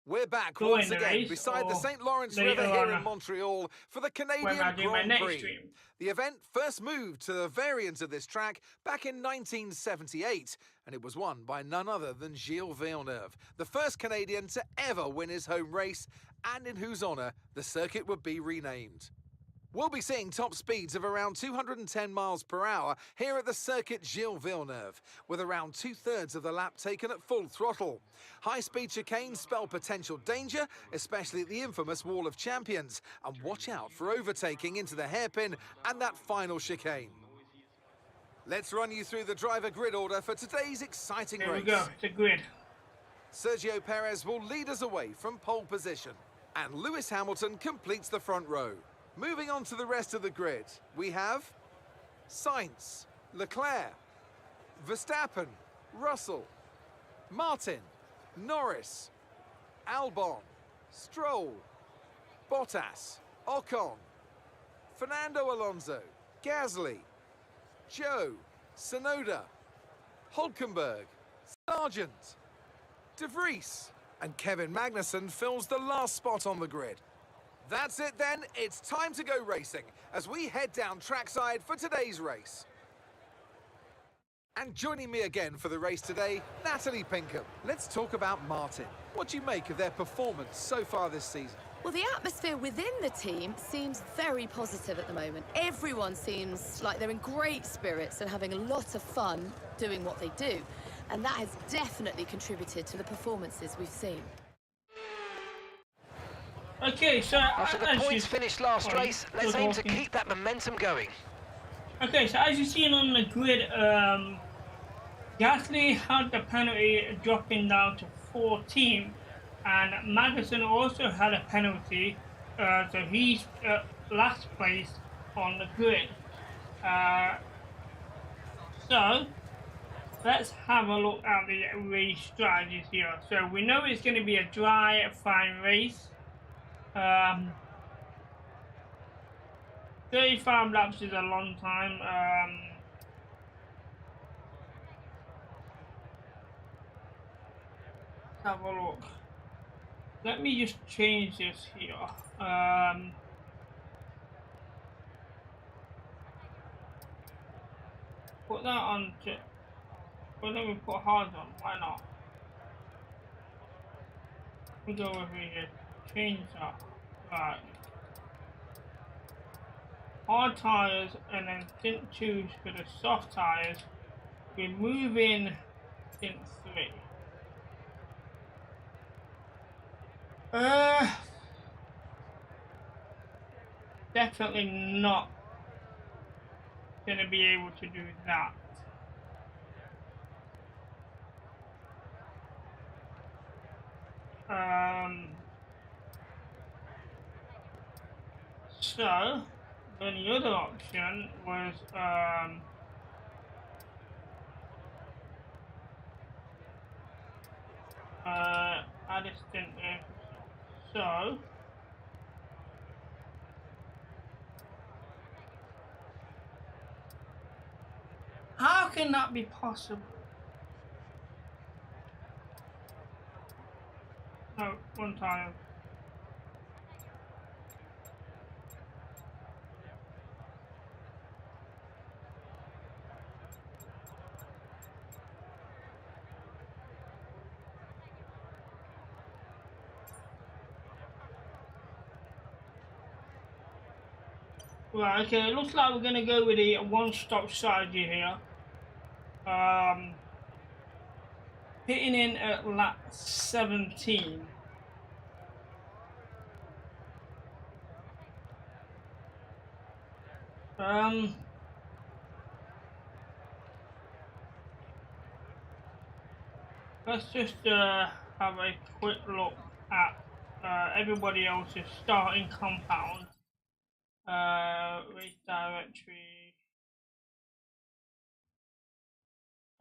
We're back once again beside the St. Lawrence River here in Montreal for the Canadian Grand Prix. The event first moved to the variant of this track back in 1978, and it was won by none other than Gilles Villeneuve, the first Canadian to ever win his home race, and in whose honour the circuit would be renamed. We'll be seeing top speeds of around 210 miles per hour here at the circuit Gilles Villeneuve, with around 2/3 of the lap taken at full throttle. High-speed chicanes spell potential danger, especially at the infamous Wall of Champions, and watch out for overtaking into the hairpin and that final chicane. Let's run you through the driver grid order for today's exciting race. There we go, the grid. Sergio Perez will lead us away from pole position, and Lewis Hamilton completes the front row. Moving on to the rest of the grid, we have Sainz, Leclerc, Verstappen, Russell, Martin, Norris, Albon, Stroll, Bottas, Ocon, Fernando Alonso, Gasly, Joe, Tsunoda, Hulkenberg, Sargent, De Vries, and Kevin Magnussen fills the last spot on the grid. That's it then, it's time to go racing as we head down trackside for today's race. And joining me again for the race today, Natalie Pinkham. Let's talk about Martin. What do you make of their performance so far this season? Well, the atmosphere within the team seems very positive at the moment. Everyone seems like they're in great spirits and having a lot of fun doing what they do. And that has definitely contributed to the performances we've seen. Okay, so after the points finished last race, let's aim to keep that momentum going. Okay, so as you've seen on the grid, Gasly had the penalty dropping down to 14, and Magnussen also had a penalty, so he's last place on the grid. So let's have a look at the race strategies here. So we know it's going to be a dry, fine race. 35 laps is a long time. Let's have a look. Let me just change this here. put that on. Well, let me put hard on. Why not? We go over here. Change that. Right. Hard tires and then tint 2s for the soft tires. We're moving tint 3. Definitely not gonna be able to do that. So then the other option was add a stint there. So how can that be possible? No, one time. Right, okay, it looks like we're gonna go with a one-stop strategy here. Hitting in at lap 17. Let's just have a quick look at everybody else's starting compound. Race directory.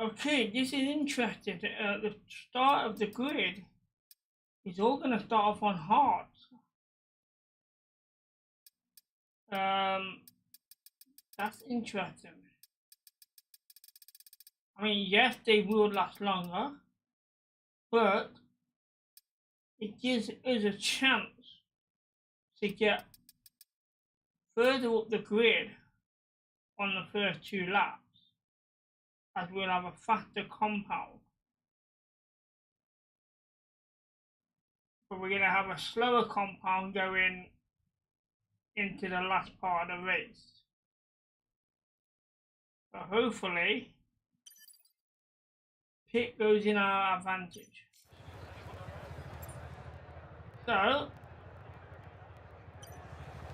Okay, this is interesting. The start of the grid is all going to start off on hard. That's interesting. I mean, yes, they will last longer, but it gives us a chance to get further up the grid on the first 2 laps, as we'll have a faster compound. But we're going to have a slower compound going into the last part of the race. So hopefully, pit goes in our advantage. So,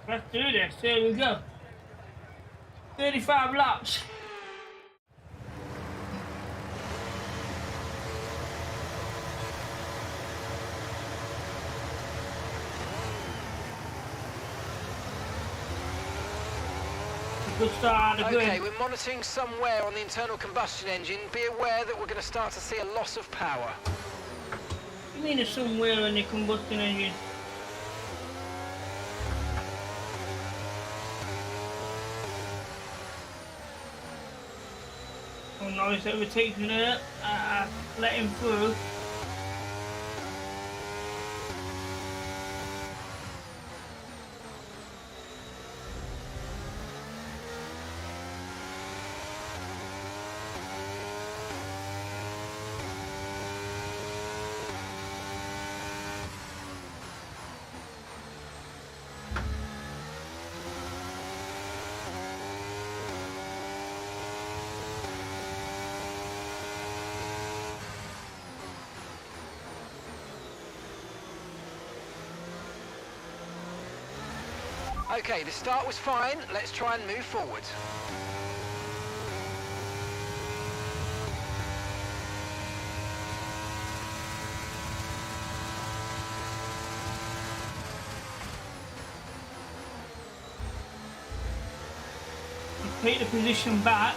let's do this. Here we go. 35 laps. Good start. Okay, we're monitoring somewhere on the internal combustion engine. Be aware that we're going to start to see a loss of power. You mean it's somewhere in the combustion engine? Oh no, it's overtaking it. Let him through. Okay, the start was fine. Let's try and move forward. Take the position back.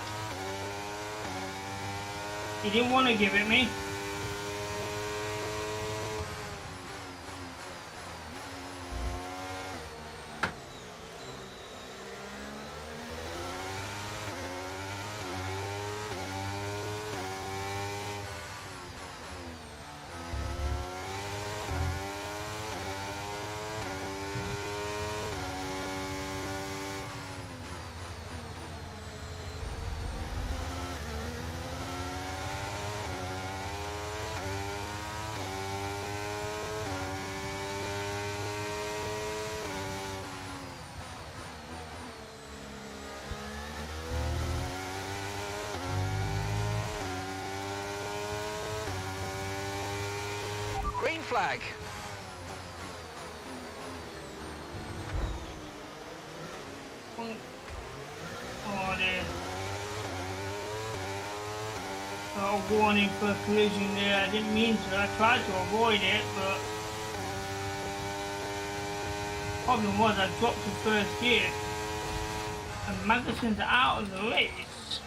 He didn't want to give it me. flag. Oh dear. A warning for a collision there. I didn't mean to. I tried to avoid it, but problem was I dropped the first gear and Magnussen's out of the race.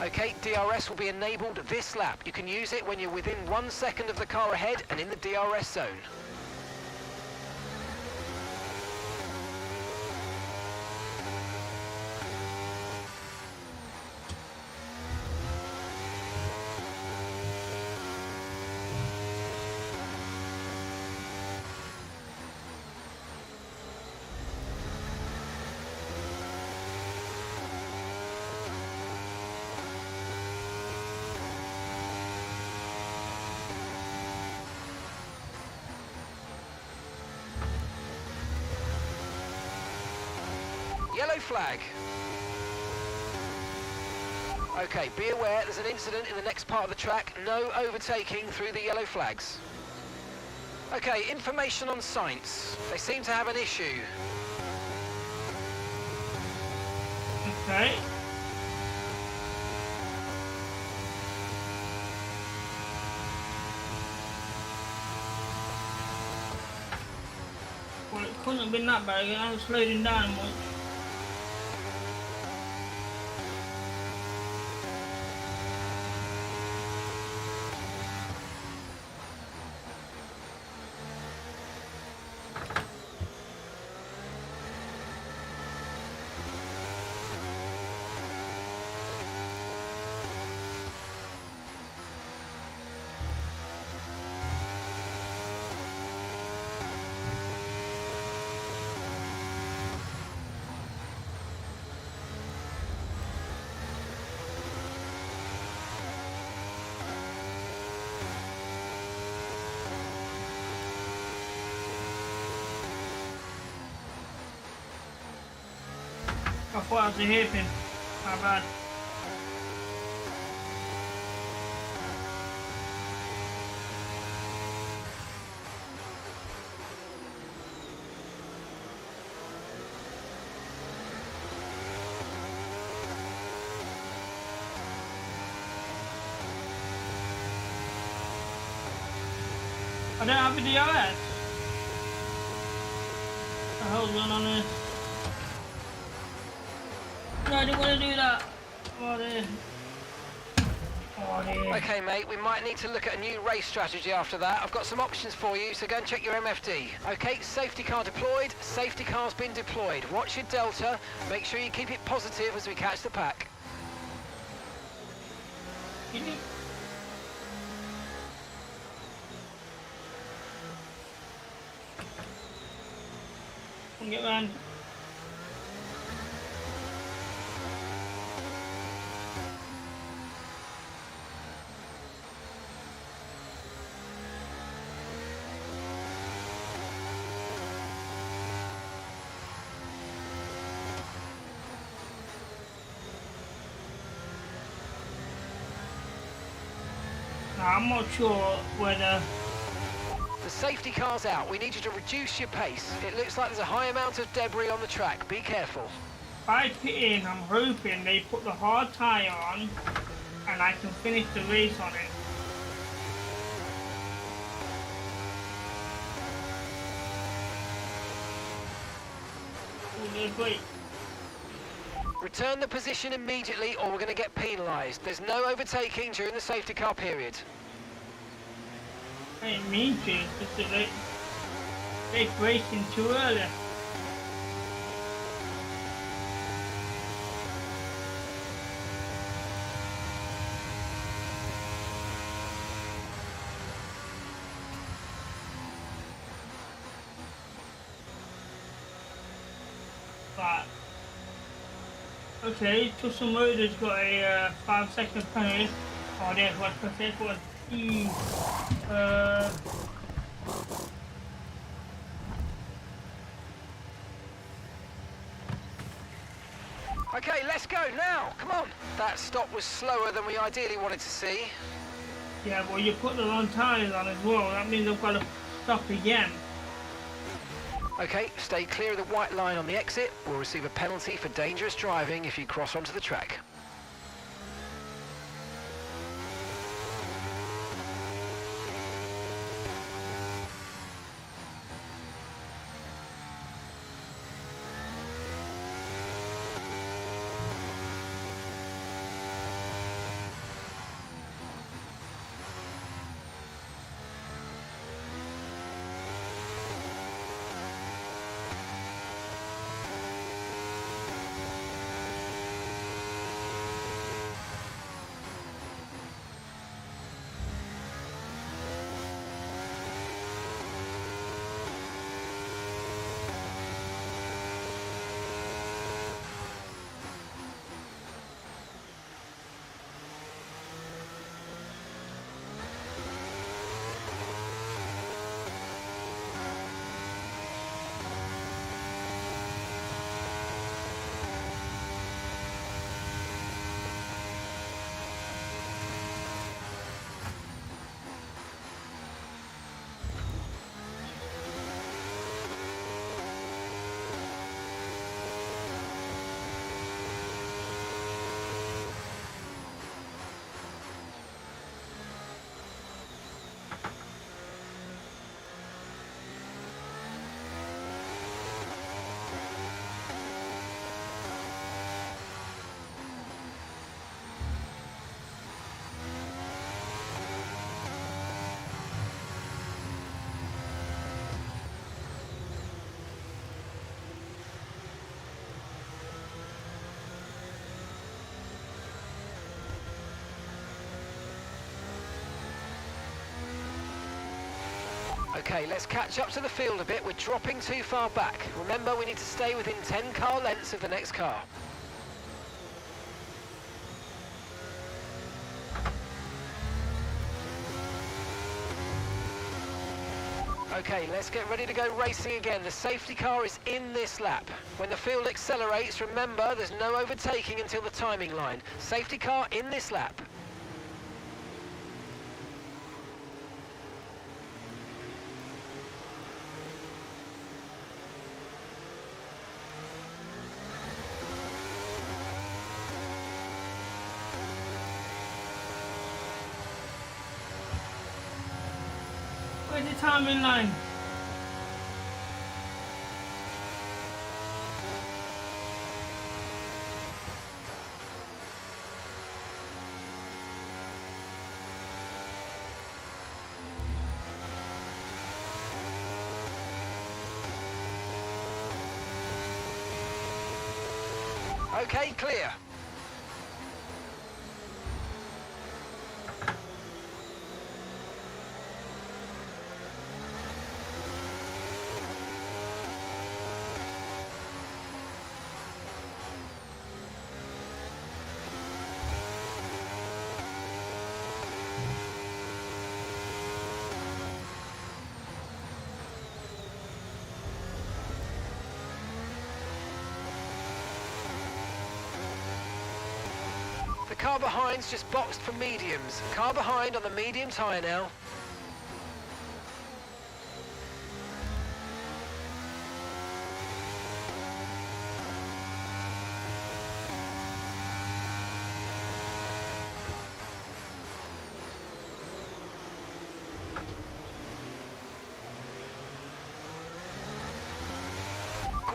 Okay, DRS will be enabled this lap. You can use it when you're within 1 second of the car ahead and in the DRS zone. Yellow flag. Okay, be aware there's an incident in the next part of the track. No overtaking through the yellow flags. Okay, information on Sainz. They seem to have an issue. Okay. Well, it couldn't have been that bad. I haven't slowed him down much. I thought I was a hairpin. My bad. I don't have a DRS. What the hell's going on here? No, I didn't want to do that. Oh dear. Oh dear. Okay, mate, we might need to look at a new race strategy after that. I've got some options for you, so go and check your MFD. Okay, safety car deployed. Safety car's been deployed. Watch your delta. Make sure you keep it positive as we catch the pack. Get round. I'm not sure whether... The safety car's out. We need you to reduce your pace. It looks like there's a high amount of debris on the track. Be careful. By pitting, I'm hoping they put the hard tyre on and I can finish the race on it. Oh, they're great. Return the position immediately or we're going to get penalised. There's no overtaking during the safety car period. I didn't mean to, it's just that they're braking too early. Right. Okay, Tussle Motor's got a 5-second penalty. Oh, there's one, there's one. Okay, let's go now. Come on. That stop was slower than we ideally wanted to see. Yeah, well, you put the wrong tyres on as well. That means I've got to stop again. Okay, stay clear of the white line on the exit. We'll receive a penalty for dangerous driving if you cross onto the track. Okay, let's catch up to the field a bit. We're dropping too far back. Remember, we need to stay within 10 car lengths of the next car. Okay, let's get ready to go racing again. The safety car is in this lap. When the field accelerates, remember, there's no overtaking until the timing line. Safety car in this lap. Where's the timing line? Okay, clear. The car behind's just boxed for mediums. Car behind on the medium tyre now.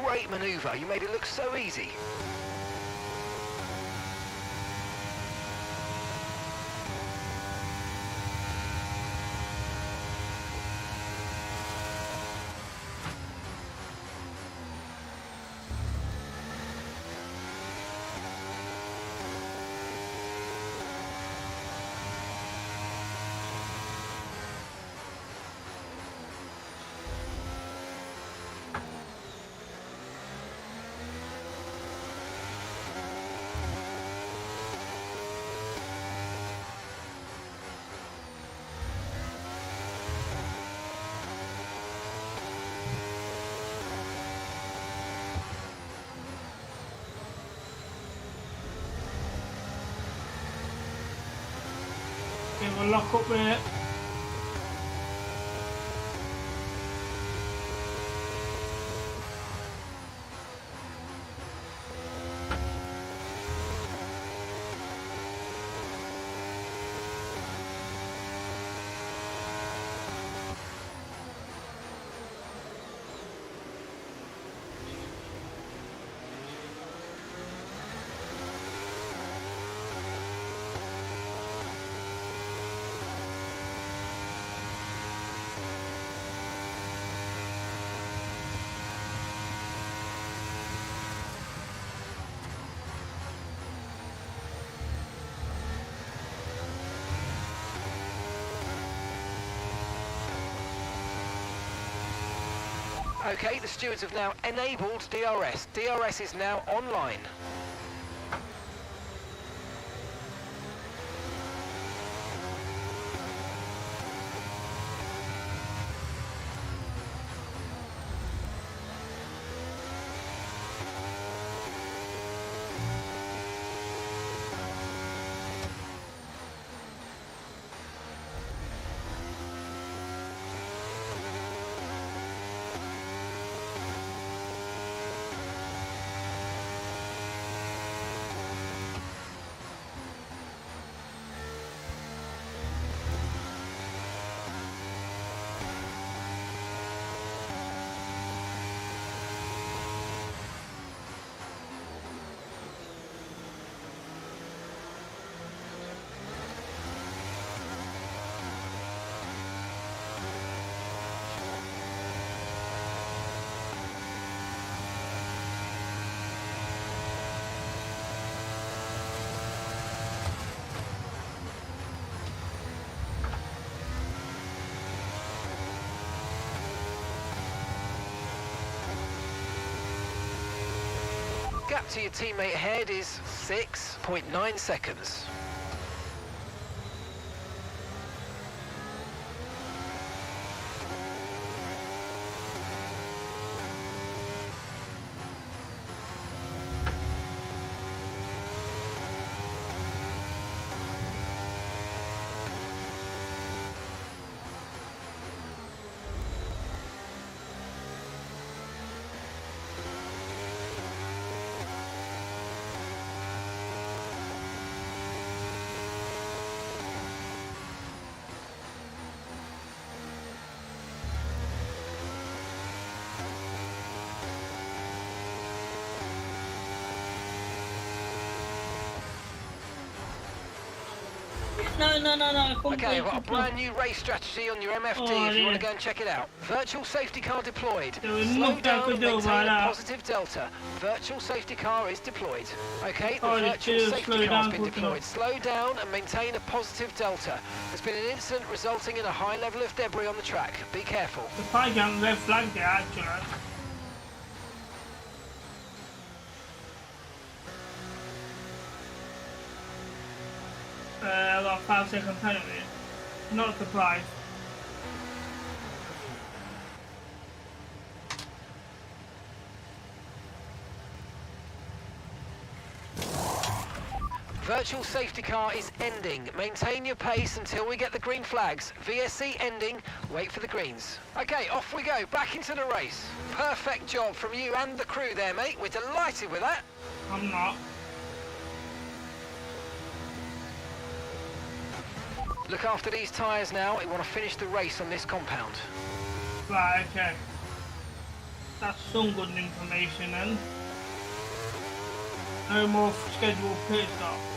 Great manoeuvre, you made it look so easy. I'll lock up there. Okay, the stewards have now enabled DRS. DRS is now online. Gap to your teammate ahead is 6.9 seconds. No, I couldn't Okay, I've got a wait brand new race strategy on your MFD Oh, if you want yeah. to go and check it out. Virtual safety car deployed. There was Slow nothing I down could and do maintain about a that. positive delta. Virtual safety car is deployed. Okay, the Oh, the virtual two safety slow car's down been quick deployed. enough. Slow down and maintain a positive delta. There's been an incident resulting in a high level of debris on the track. Be careful. The flag and red flag there, actually. About 5 second penalty. Not surprised. Virtual safety car is ending. Maintain your pace until we get the green flags. VSC ending. Wait for the greens. Okay, off we go. Back into the race. Perfect job from you and the crew there, mate. We're delighted with that. I'm not. Look after these tyres now. We want to finish the race on this compound. Right, okay. That's some good information then. No more scheduled pit stops.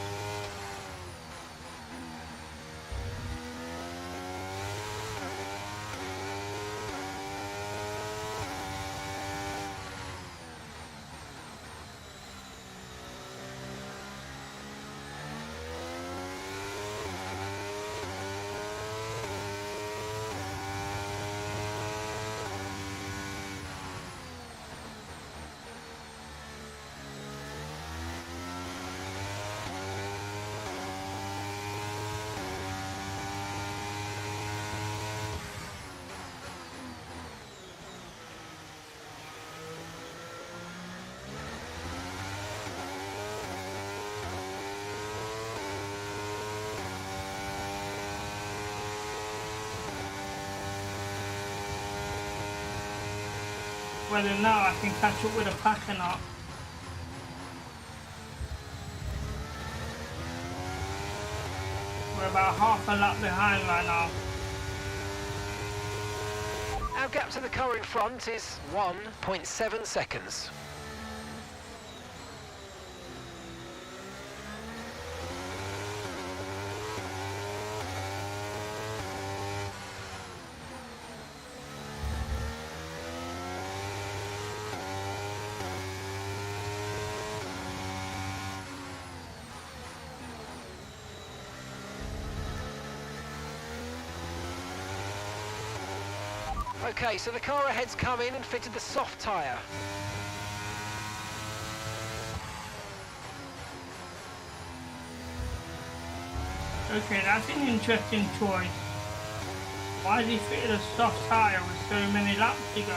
whether now I can catch up with the pack or not. We're about half a lap behind right now. Our gap to the car in front is 1.7 seconds. Okay, so the car ahead's come in and fitted the soft tyre. Okay, that's an interesting choice. Why has he fitted a soft tyre with so many laps to go?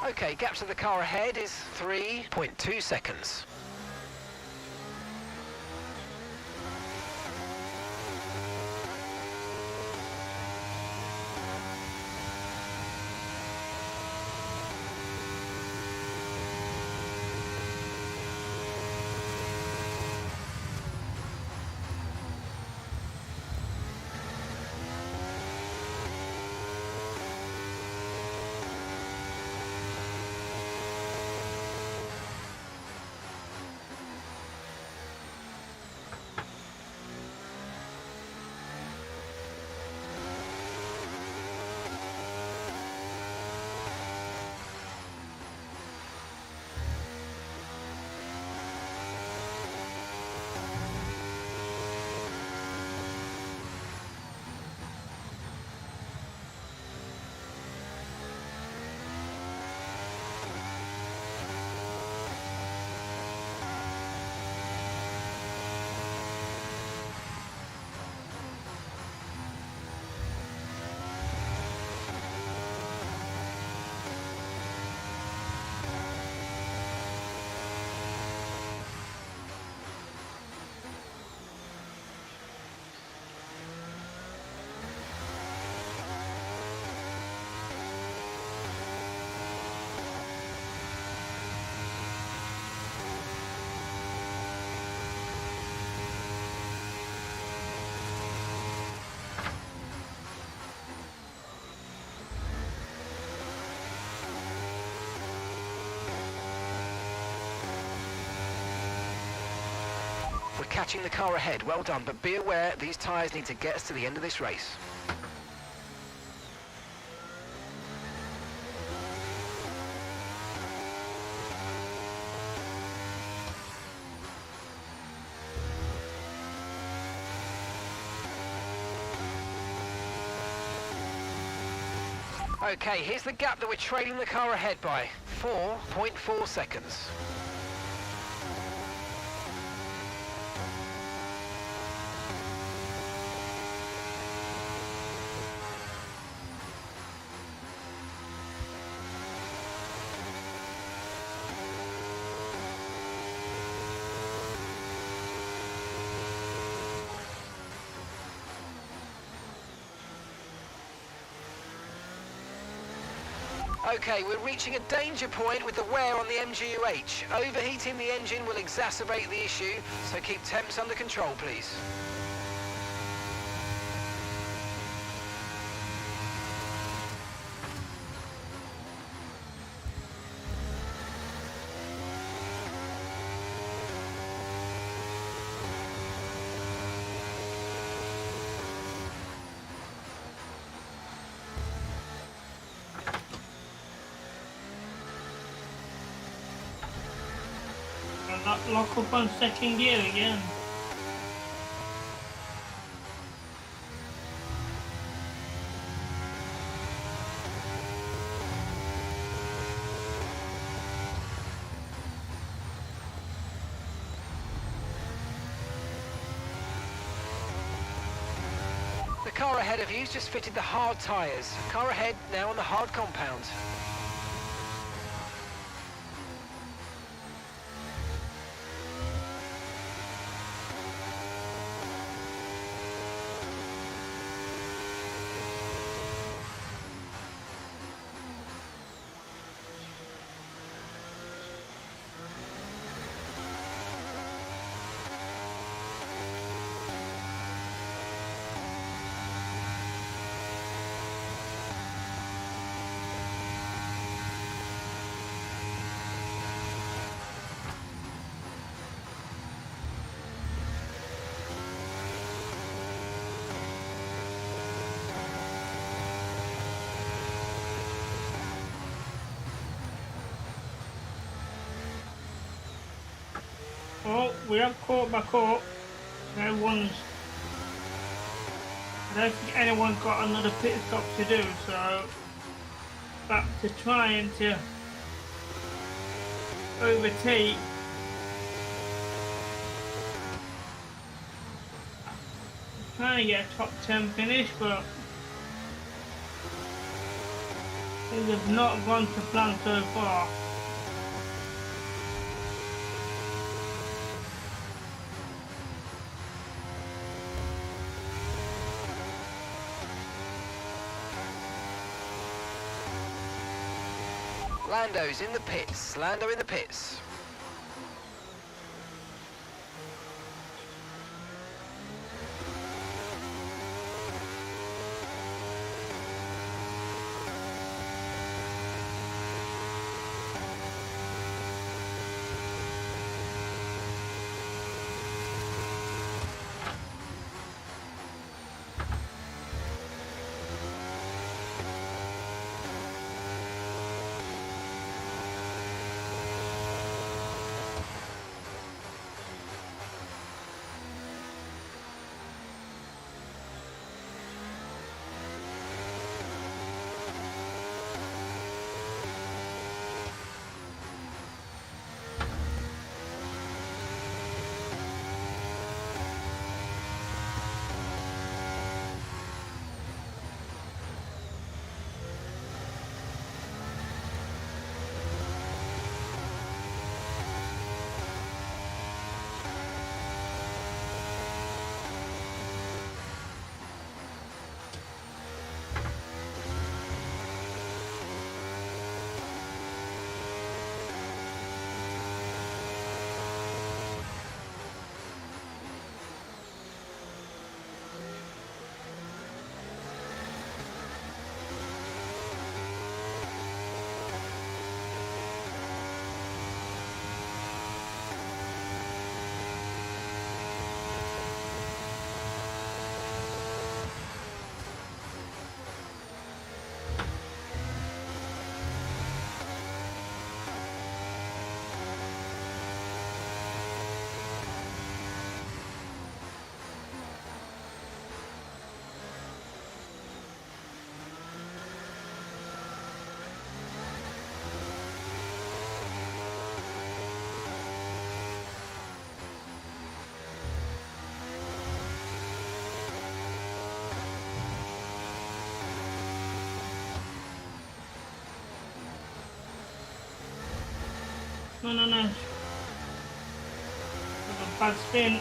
Okay, gap to the car ahead is 3.2 seconds. We're catching the car ahead, well done, but be aware these tyres need to get us to the end of this race. Okay, here's the gap that we're trailing the car ahead by, 4.4 seconds. Okay, we're reaching a danger point with the wear on the MGUH. Overheating the engine will exacerbate the issue, so keep temps under control, please. Lock up on second gear again. The car ahead of you's just fitted the hard tyres. Car ahead now on the hard compound. Oh, we have caught back up. Everyone's... I don't think anyone's got another pit stop to do, so... Back to trying to... overtake. Trying to get a top 10 finish, but... things have not gone to plan so far. Lando's in the pits. Lando in the pits. No. There's a bad spin.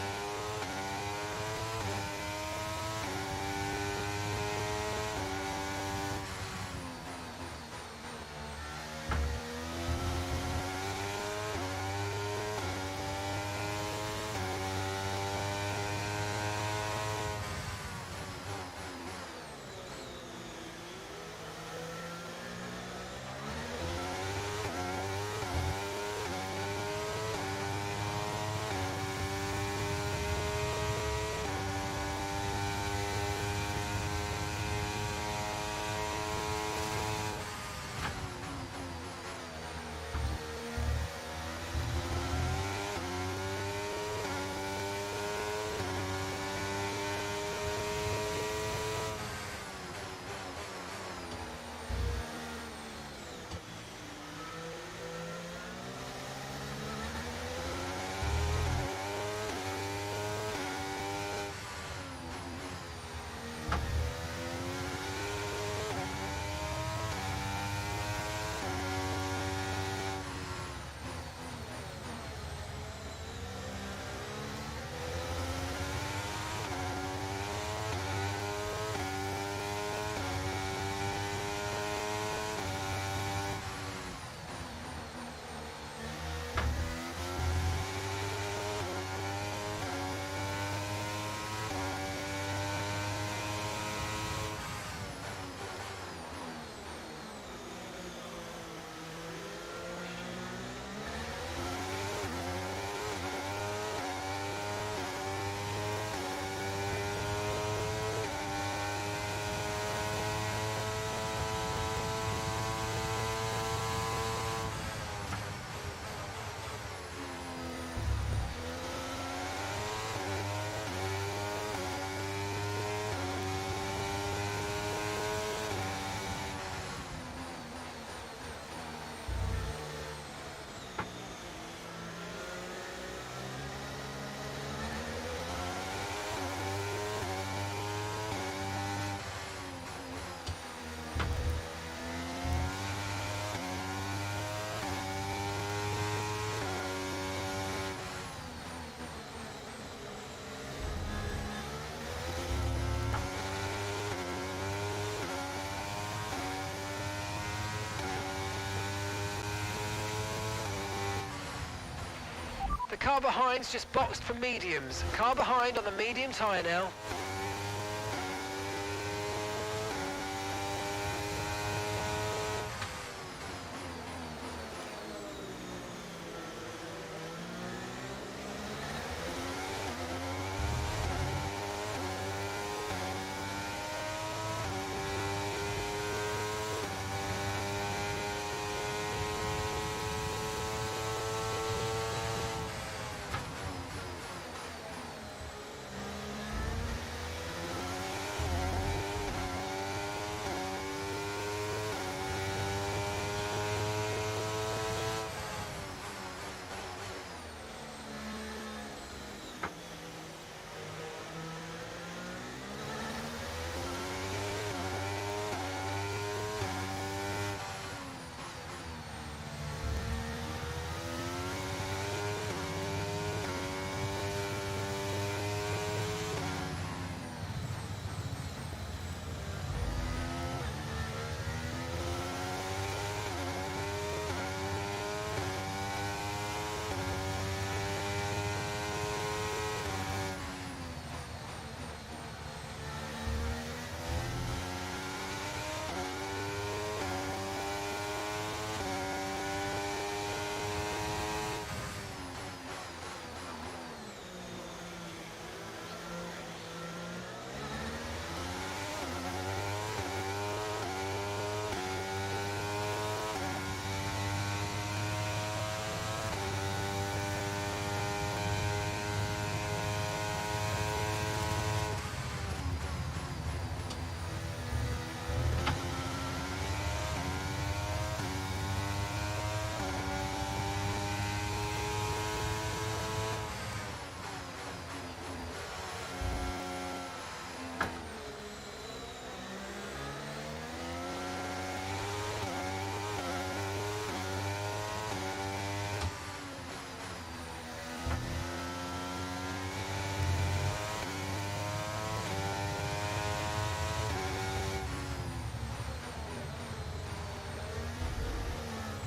The car behind's just boxed for mediums. Car behind on the medium tyre now.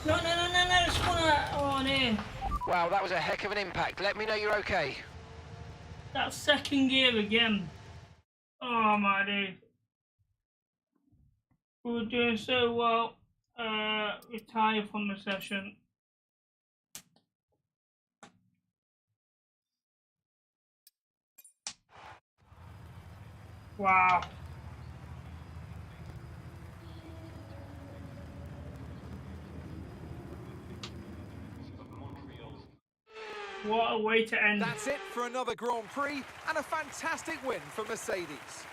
No, it's gonna... Oh, no. Wow, that was a heck of an impact. Let me know you're okay. That second gear again. Oh, my dude. We were doing so well. Retire from the session. Wow. What a way to end. That's it for another Grand Prix and a fantastic win for Mercedes.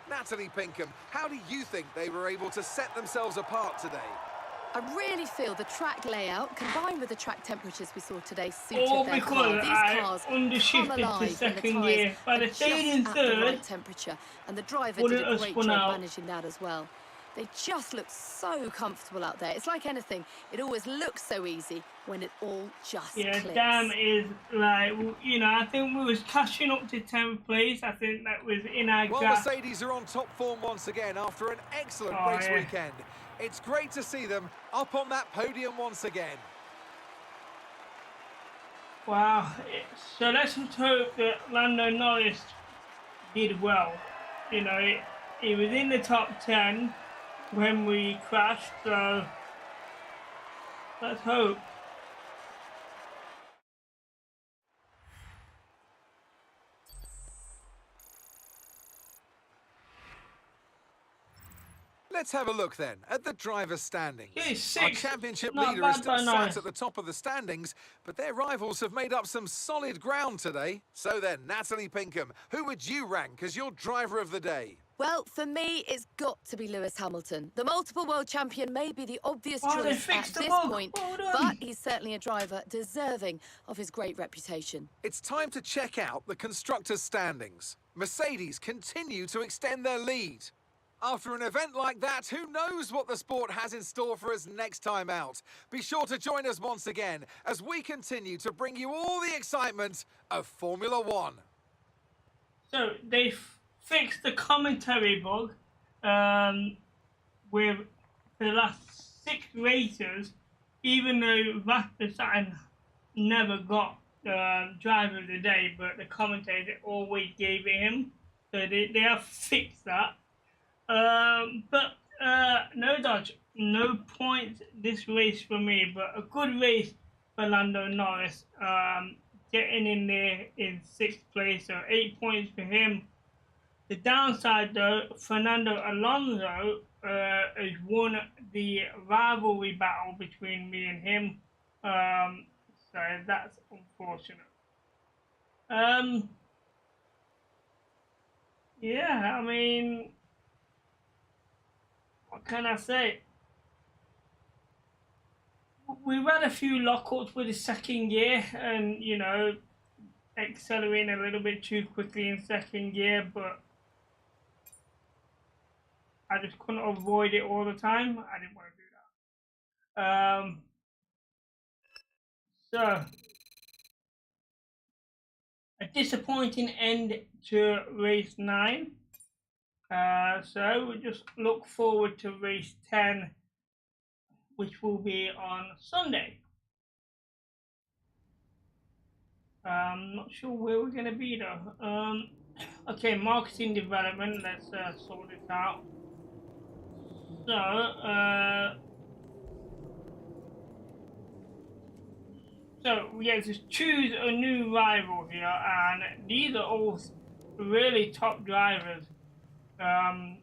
Natalie Pinkham, how do you think they were able to set themselves apart today? I really feel the track layout combined with the track temperatures we saw today suited All their because car. These I cars come undershifted to alive when the second tyres gear. By are the just third and at the third, right temperature, and the driver wouldn't did a have great spun job out. managing that as well. They just look so comfortable out there. It's like anything, it always looks so easy when it all just yeah, clicks. damn is like, you know, I think we was catching up to 10th place. I think that was in our Well, gap. Mercedes are on top form once again after an excellent race weekend. It's great to see them up on that podium once again. Wow. So let's just hope that Lando Norris did well. You know, he was in the top 10 when we crashed, so let's hope. Let's have a look then at the driver's standings. He's Our sixth. championship Not leader bad is still by sat Norris. at the top of the standings, but their rivals have made up some solid ground today. So then, Natalie Pinkham, who would you rank as your driver of the day? Well, for me, it's got to be Lewis Hamilton. The multiple world champion may be the obvious Oh, they choice at fixed the this bug. point, Well done. but he's certainly a driver deserving of his great reputation. It's time to check out the constructors' standings. Mercedes continue to extend their lead. After an event like that, who knows what the sport has in store for us next time out? Be sure to join us once again as we continue to bring you all the excitement of Formula One. So they fixed the commentary bug with the last 6 races, even though Verstappen never got driver of the day, but the commentator always gave it him. So they have fixed that. But no dodge, no points this race for me, but a good race for Lando Norris. Getting in there in 6th place, so 8 points for him. The downside though, Fernando Alonso has won the rivalry battle between me and him. So that's unfortunate. Yeah, I mean, what can I say? We've had a few lockups with the second gear and, you know, accelerating a little bit too quickly in second gear, but I just couldn't avoid it all the time. I didn't want to do that. So, a disappointing end to race 9. So we just look forward to race 10, which will be on Sunday. Not sure where we're going to be though. Okay, marketing development, let's sort this out. So we get to choose a new rival here, and these are all really top drivers. I'm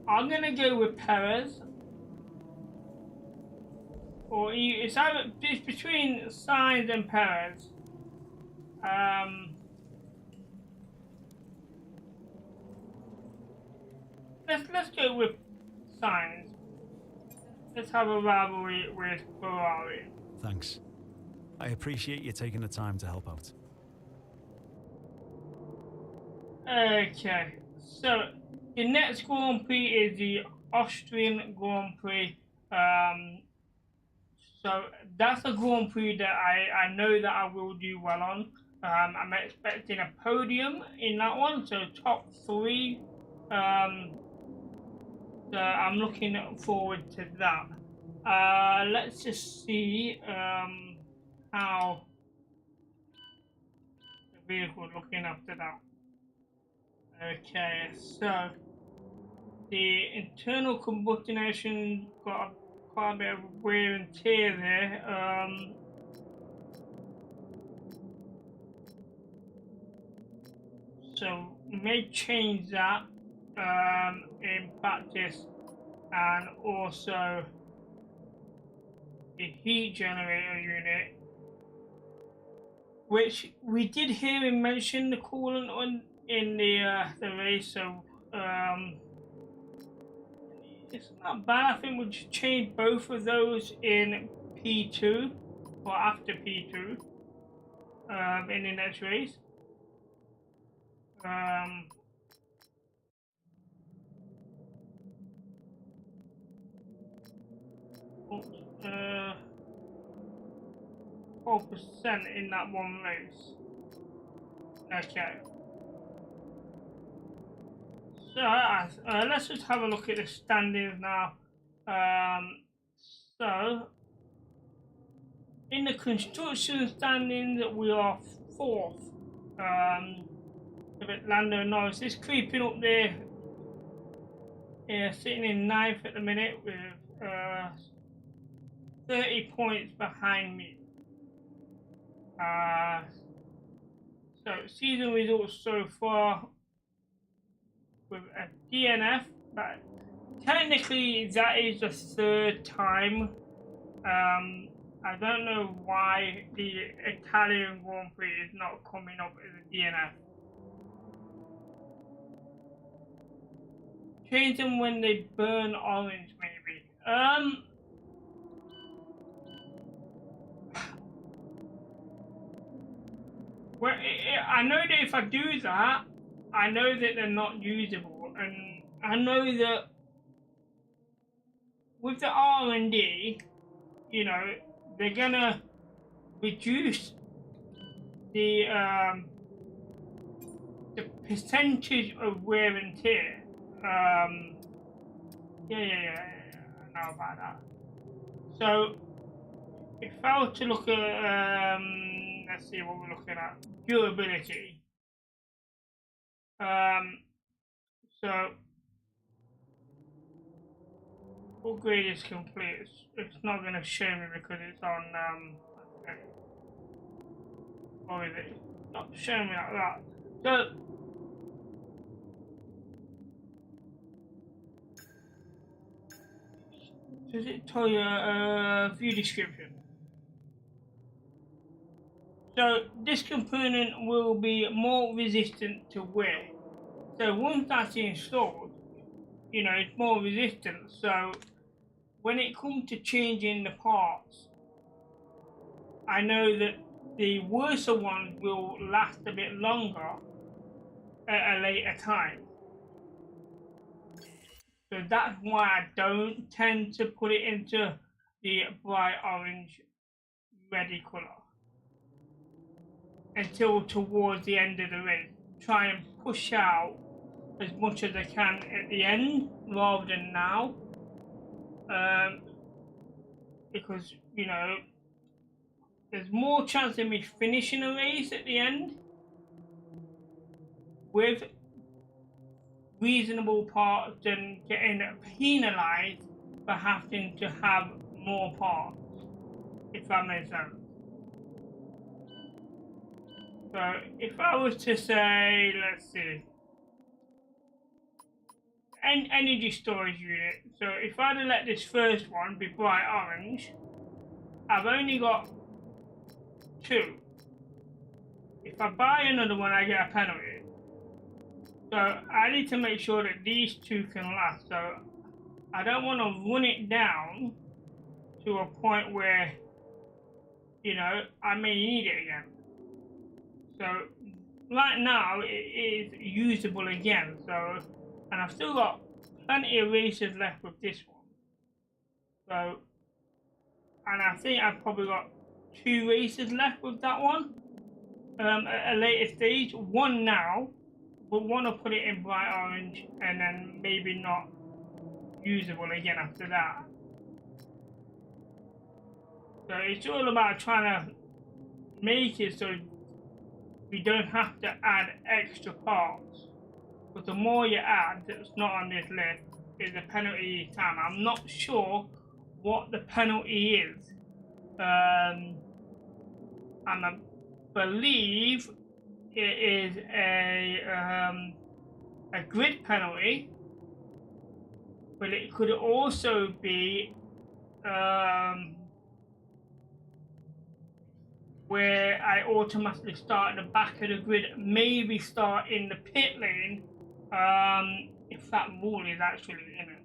gonna go with Perez, or it's between Sainz and Perez. Let's go with Sainz. Let's have a rivalry with Ferrari. Thanks. I appreciate you taking the time to help out. Okay, so the next Grand Prix is the Austrian Grand Prix. So that's a Grand Prix that I know that I will do well on. I'm expecting a podium in that one, so top 3. So I'm looking forward to that. Let's just see how the vehicle is looking after that. Okay, so the internal combustion engine got quite a bit of wear and tear there. So we may change that in practice, and also the heat generator unit, which we did hear him mention the coolant on in the race, so it's not bad. I think we'll just change both of those in P2 or after P2 in the next race. Uh, 4% in that one race. Okay. So let's just have a look at the standings now. So in the construction standings, we are 4th. With Lando Norris is creeping up there. Sitting in 9th at the minute with 30 points behind me. So season results so far with a DNF, but technically that is the 3rd time. I don't know why the Italian Grand Prix is not coming up as a DNF. Change them when they burn orange, maybe. Well, I know that if I do that, I know that they're not usable, and I know that with the R&D, you know, they're gonna reduce the percentage of wear and tear. Yeah. know about that. So, if I were to look at, let's see what we're looking at, durability. So, upgrade is complete. It's not going to show me because it's on, okay. Or is it? Not showing me like that. So, does it tell you view description? So this component will be more resistant to wear. So once that's installed, you know, it's more resistant. So when it comes to changing the parts, I know that the worse ones will last a bit longer at a later time. So that's why I don't tend to put it into the bright orange ready colour until towards the end of the race. Try and push out as much as I can at the end rather than now, because you know there's more chance of me finishing a race at the end with reasonable parts than getting penalised for having to have more parts, if that makes sense. So if I was to say, let's see, an energy storage unit. So if I'd have let this first one be bright orange, I've only got 2. If I buy another one, I get a penalty. So I need to make sure that these 2 can last. So I don't want to run it down to a point where, you know, I may need it again. So right now it is usable again. So, and I've still got plenty of races left with this one. So, and I think I've probably got 2 races left with that one. At a later stage, 1 now, but want to put it in bright orange and then maybe not usable again after that. So it's all about trying to make it so we don't have to add extra parts. But the more you add that's not on this list is a penalty each time. I'm not sure what the penalty is. And I believe it is a grid penalty, but it could also be where I automatically start at the back of the grid, maybe start in the pit lane, if that rule is actually in it.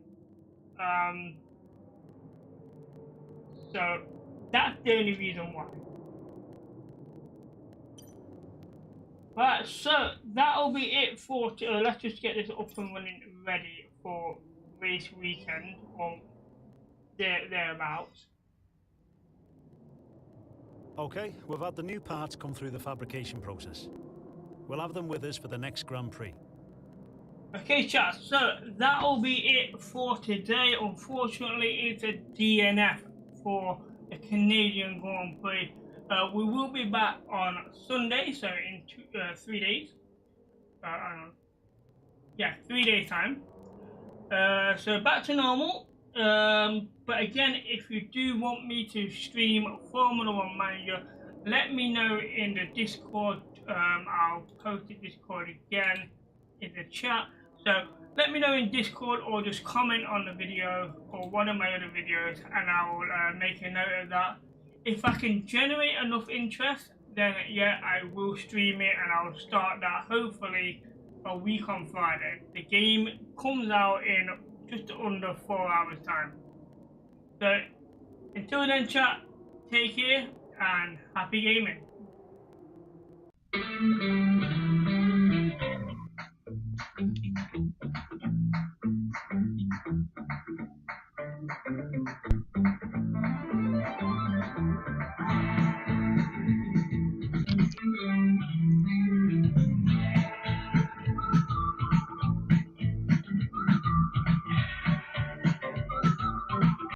So that's the only reason why. Right, so that'll be it for let's just get this up and running ready for race weekend or thereabouts. Okay, we've had the new parts come through the fabrication process. We'll have them with us for the next Grand Prix. Okay, chat, so that'll be it for today. Unfortunately, it's a DNF for the Canadian Grand Prix. We will be back on Sunday, so in 3 days. Yeah, 3 days time. So back to normal. But again, if you do want me to stream Formula 1 Manager, let me know in the Discord. I'll post the Discord again in the chat. So let me know in Discord or just comment on the video or one of my other videos and I will make a note of that. If I can generate enough interest, then yeah, I will stream it and I'll start that hopefully a week on Friday. The game comes out in just under 4 hours time. So until then, chat, take care and happy gaming.